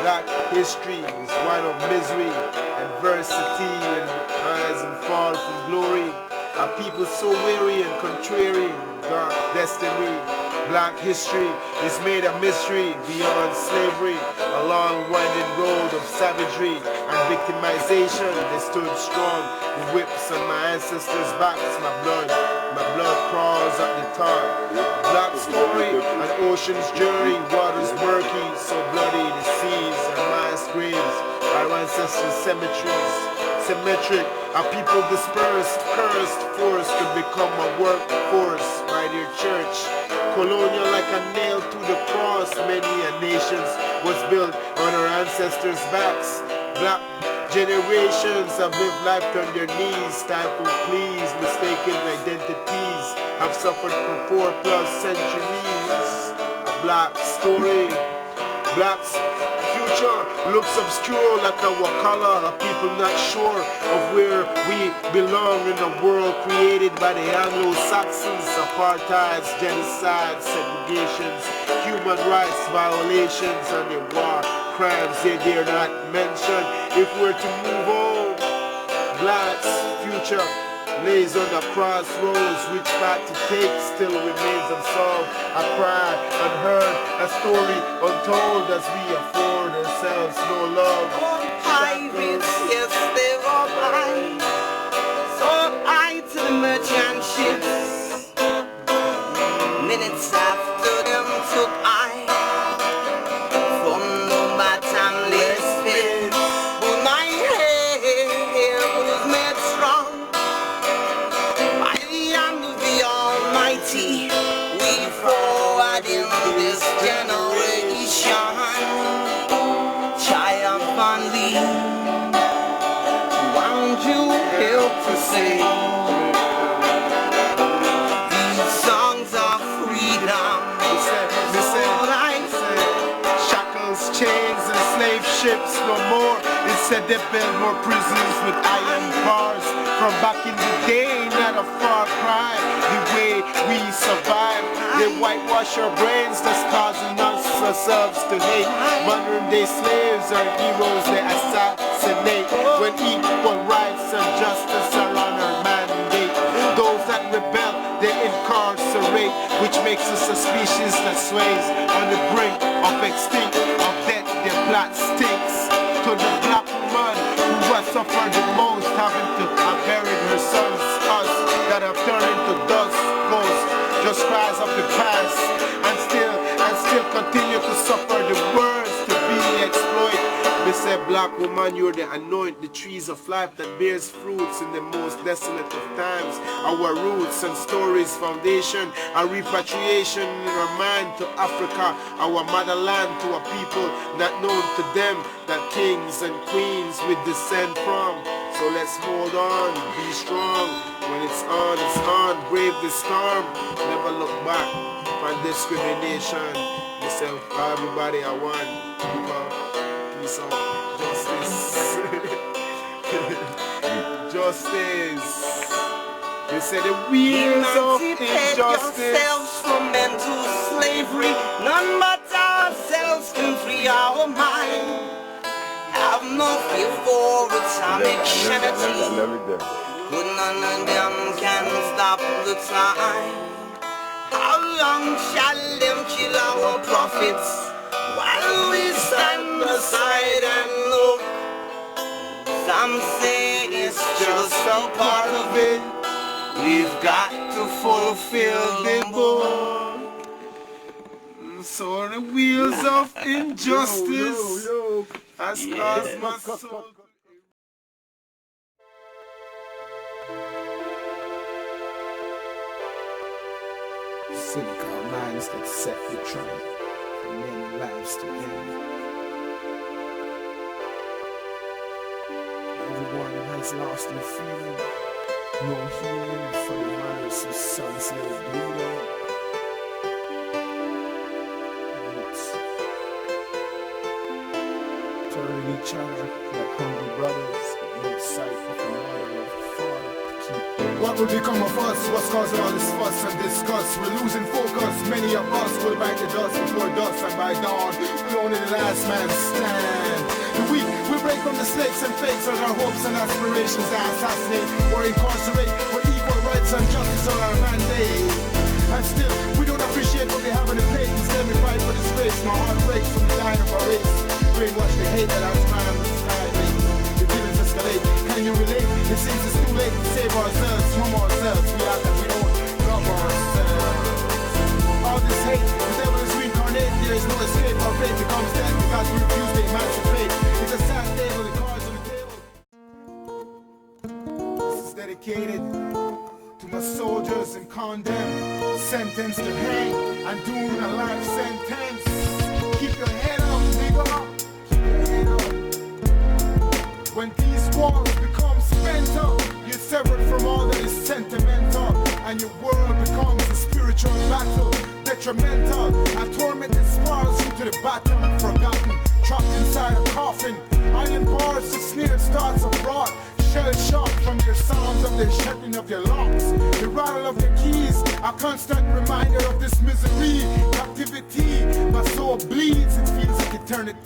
Black history is one of misery, adversity, and rise and fall from glory. Our people so weary and contrary, dark destiny. Black history is made a mystery beyond slavery, a long winding road of savagery and victimization. They stood strong, the whips on my ancestors' backs. My blood crawls at the top. Black story, an ocean's journey, waters murky, so bloody the seas and mass graves. Our ancestors' cemeteries, symmetric, our people dispersed, cursed, forced to become a workforce by their church. Colonial like a nail to the cross, many a nations was built on our ancestors' backs. Black generations have lived life on their knees, stifled pleas, mistaken identities, have suffered for 4+ centuries. A black story, black's future looks obscure like a Wakala, a people not sure of where we belong in a world created by the Anglo-Saxons. Apartheids, genocides, segregations, human rights violations, and the war crimes they dare not mention. If we're to move on, black's future lays on the crossroads. Which path to take still remains unsolved. A cry unheard, a story untold as we afford ourselves no love. Pirates, yes, they were blind. So I to the merchant ships. Minutes after them took I for my timeless fit. But my hair was made strong by the hand of the Almighty. We forward in this generation triumphantly. Won't you help to sing these songs of freedom? Shackles, chains, and slave ships no more. It said they built more prisons with iron bars. From back in the day, not a far cry. The way we survive, they whitewash our brains, that's causing us ourselves to hate. Modern day slaves are heroes they assassinate. When equal rights and justice are on our mandate, those that rebel, they incarcerate, which makes us a species that sways on the brink of extinct. Of death, their plot stinks. To the black woman who has suffered the most, having to have buried her sons, us that have turned into dust, ghosts, just cries of the past, and still continue to suffer. black woman, you're the anoint, the trees of life that bears fruits in the most desolate of times. Our roots and stories, foundation and repatriation in our mind to Africa, our motherland, to a people not known to them, that kings and queens we descend from. So let's hold on, be strong. When it's on, brave the storm. Never look back on discrimination. Myself, everybody I want. Peace out. Justice. You say the wheels of injustice. Yourselves from mental slavery. None but ourselves can free our mind. Have no fear for atomic sanity. But none of them can stop the time. How long shall them kill our prophets while we stand aside and look? Some say it's just a part of it. We've got to fulfill the book. So the wheels of injustice has caused my soul. Cynical minds that set the trend for many lives to end. Everyone has lost their freedom. No healing for the mothers whose sons lay bleeding. Roots turning each other like hungry brothers, but no sight of a mother or a father. What will become of us? What's causing all this fuss and discuss? We're losing focus. Many of us will bite the dust before dusk, and by dawn we'll only the last man stand. The weak will break from the snakes and fakes as our hopes and aspirations are assassinate or incarcerate, where equal rights and justice are our mandate. And still, we don't appreciate what we have on the plate. Instead we fight for this race. My heart breaks from the line of our race. Brainwash the hate that our man skylates. The killings escalate. Can you relate? It seems it's too late to save ourselves from ourselves. We act like we don't love ourselves. All this hate, the devil is reincarnate. There is no escape. Our faith becomes dead because we refuse to emancipate. It's a sad day with the cards on the table. This is dedicated to my soldiers and condemned, sentenced to hang and doing a life sentence. Keep your head up, nigga. Keep your head up. When these walls become spent up, you're severed from all that is sentimental, and your world becomes a spiritual battle, detrimental. A torment that spirals you to the bottom, forgotten, trapped inside a coffin. Iron bars, the snare starts abroad. Shell shock from your sounds of the shattering of your locks. The rattle of your keys, a constant reminder of this misery, captivity. My soul bleeds, it feels like eternity,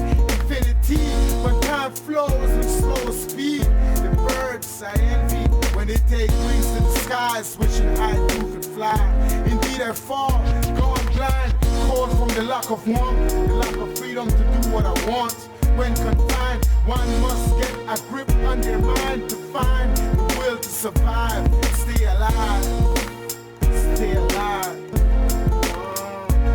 infinity. When time flows with slow speed, the birds I envy when they take wings to the skies, wishing I too could fly. Indeed I fall, gone blind, cold from the lack of warmth, the lack of freedom to do what I want. When confined, one must get a grip on their mind to find the will to survive. Stay alive, stay alive.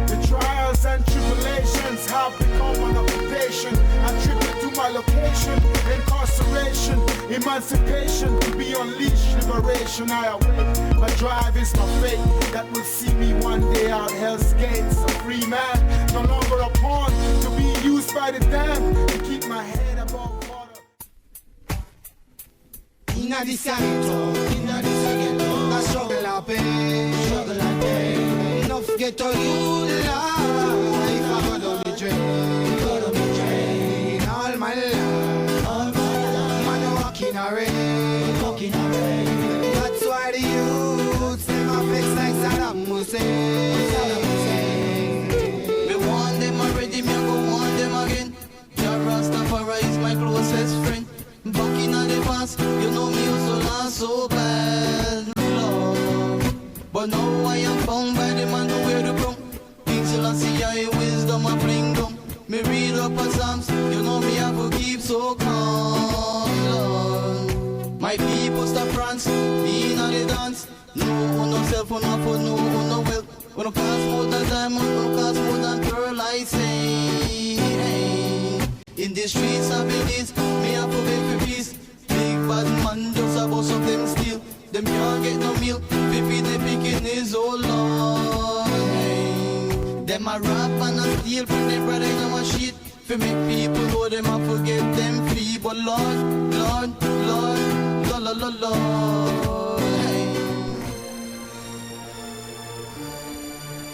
The trials and tribulations have become an occupation, a tribute to my location. Incarceration, emancipation, to be unleashed, liberation. I await, my drive is my fate, that will see me one day out hell's gates. A free man, no longer a pawn, to be used by the damned, to keep my head above water. Inna this ghetto, the struggle and pain, enough ghetto youth life, I go down the drain, all my life, man walking a rain, that's why the youths, them a flex like Saddam Hussein. Me want them already, me a go want them again. Jah Rastafari is my closest friend. Back in the past, you know me also not so bad, love. But now I am found by the man who wear the crown. King Selassie, I wisdom a bring down. Me read up a Psalms, you know me have to keep so calm, Lord. My people stop France, me in the dance. No one no self, no food, no one no wealth. When I cost more than diamond, when I cost more than pearl, I say. In the streets of Belize, me have to beg for peace. Big bad man just a bust up them steel. Them can't get no milk, baby they picking is oh Lord. Hey. Them a rap and a steal from their brother in a shit. For make people know them a forget them free. But Lord, Lord, Lord, Lord, Lord, Lord, Lord. Hey.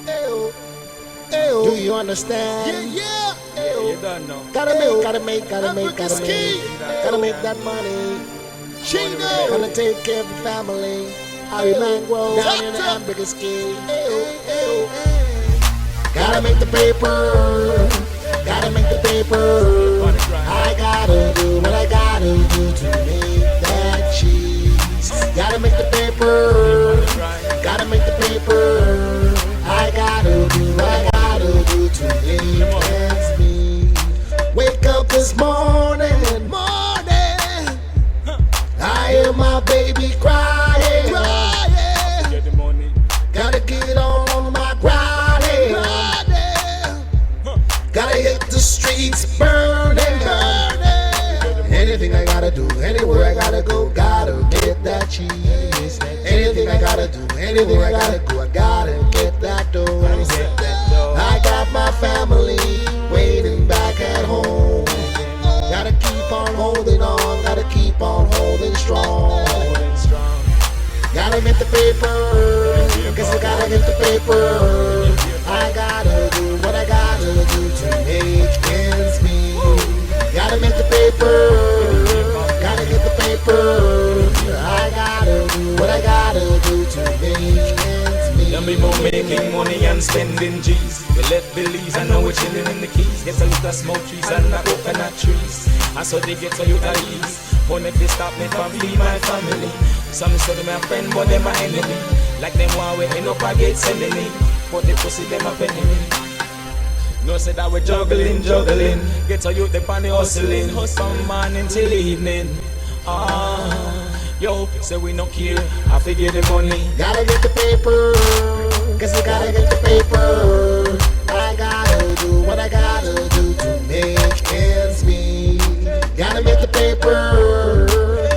Ayo, ayo. Do you understand? Yeah. Ayo. You don't know. Gotta make that money. Chino. Gonna take care of the family. Harry Mangrove down in the hamburger ski. Gotta make the paper. Gotta make the paper. I gotta do what I gotta do to make that cheese. Gotta make the paper. Gotta make the paper. I gotta do what I gotta do to make ends meet. Wake up this morning. I hear my baby crying. Gotta get on my grinding. Gotta hit the streets burning. Anything I gotta do, anywhere I gotta go, gotta get that cheese. Anything I gotta do, anywhere I gotta go, I gotta get that dough. I got my family waiting back at home. Gotta keep on holding on, gotta keep on holding strong. Gotta get the paper, guess I gotta get the paper. I gotta do what I gotta do to make ends meet. Gotta make the paper, gotta get the paper. I gotta do what I gotta do to make ends meet. Young people making money and spending G's. We left Belize and now we're chilling in the keys. Get a little smoke trees and a coconut trees. And so they get to you at ease. Money if they stop me from feed my family. Some say them a friend but them a enemy. Like them want we end up a get sending. But the pussy them a penny. No say that we're juggling. Get to you the panny hustling. From morning till evening. Yo, say we no care, I figure the money. Gotta get the paper, guess I gotta get the paper. I gotta do what I gotta do to make ends meet. Gotta get the paper,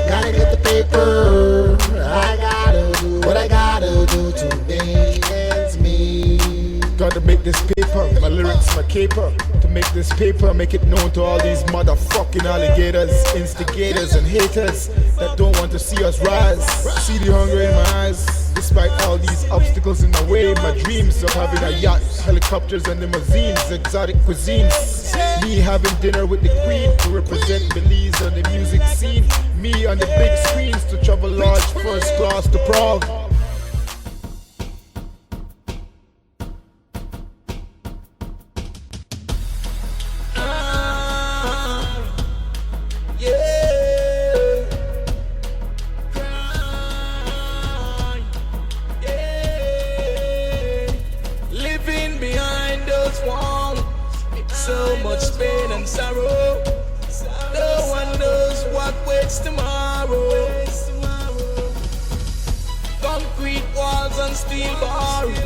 gotta get the paper. I gotta do what I gotta do to make ends meet. Gotta make this paper, my lyrics, my caper. To make this paper, make it known to all these motherfucking alligators, instigators and haters that don't want to see us rise. See the hunger in my eyes, despite all these obstacles in my way. My dreams of having a yacht, helicopters and limousines, exotic cuisines. Me having dinner with the queen to represent Belize on the music scene. Me on the big screens to travel large first class to Prague. So much pain and sorrow. No one knows what waits tomorrow. Concrete walls and steel bars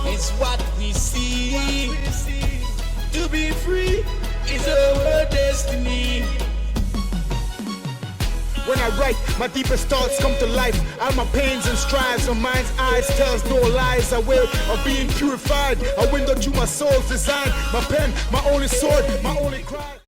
is what we see. To be free is our destiny. When I write, my deepest thoughts come to life. All my pains and strives, my mind's eyes tells no lies. A way of being purified, a window to my soul's design. My pen, my only sword, my only cry.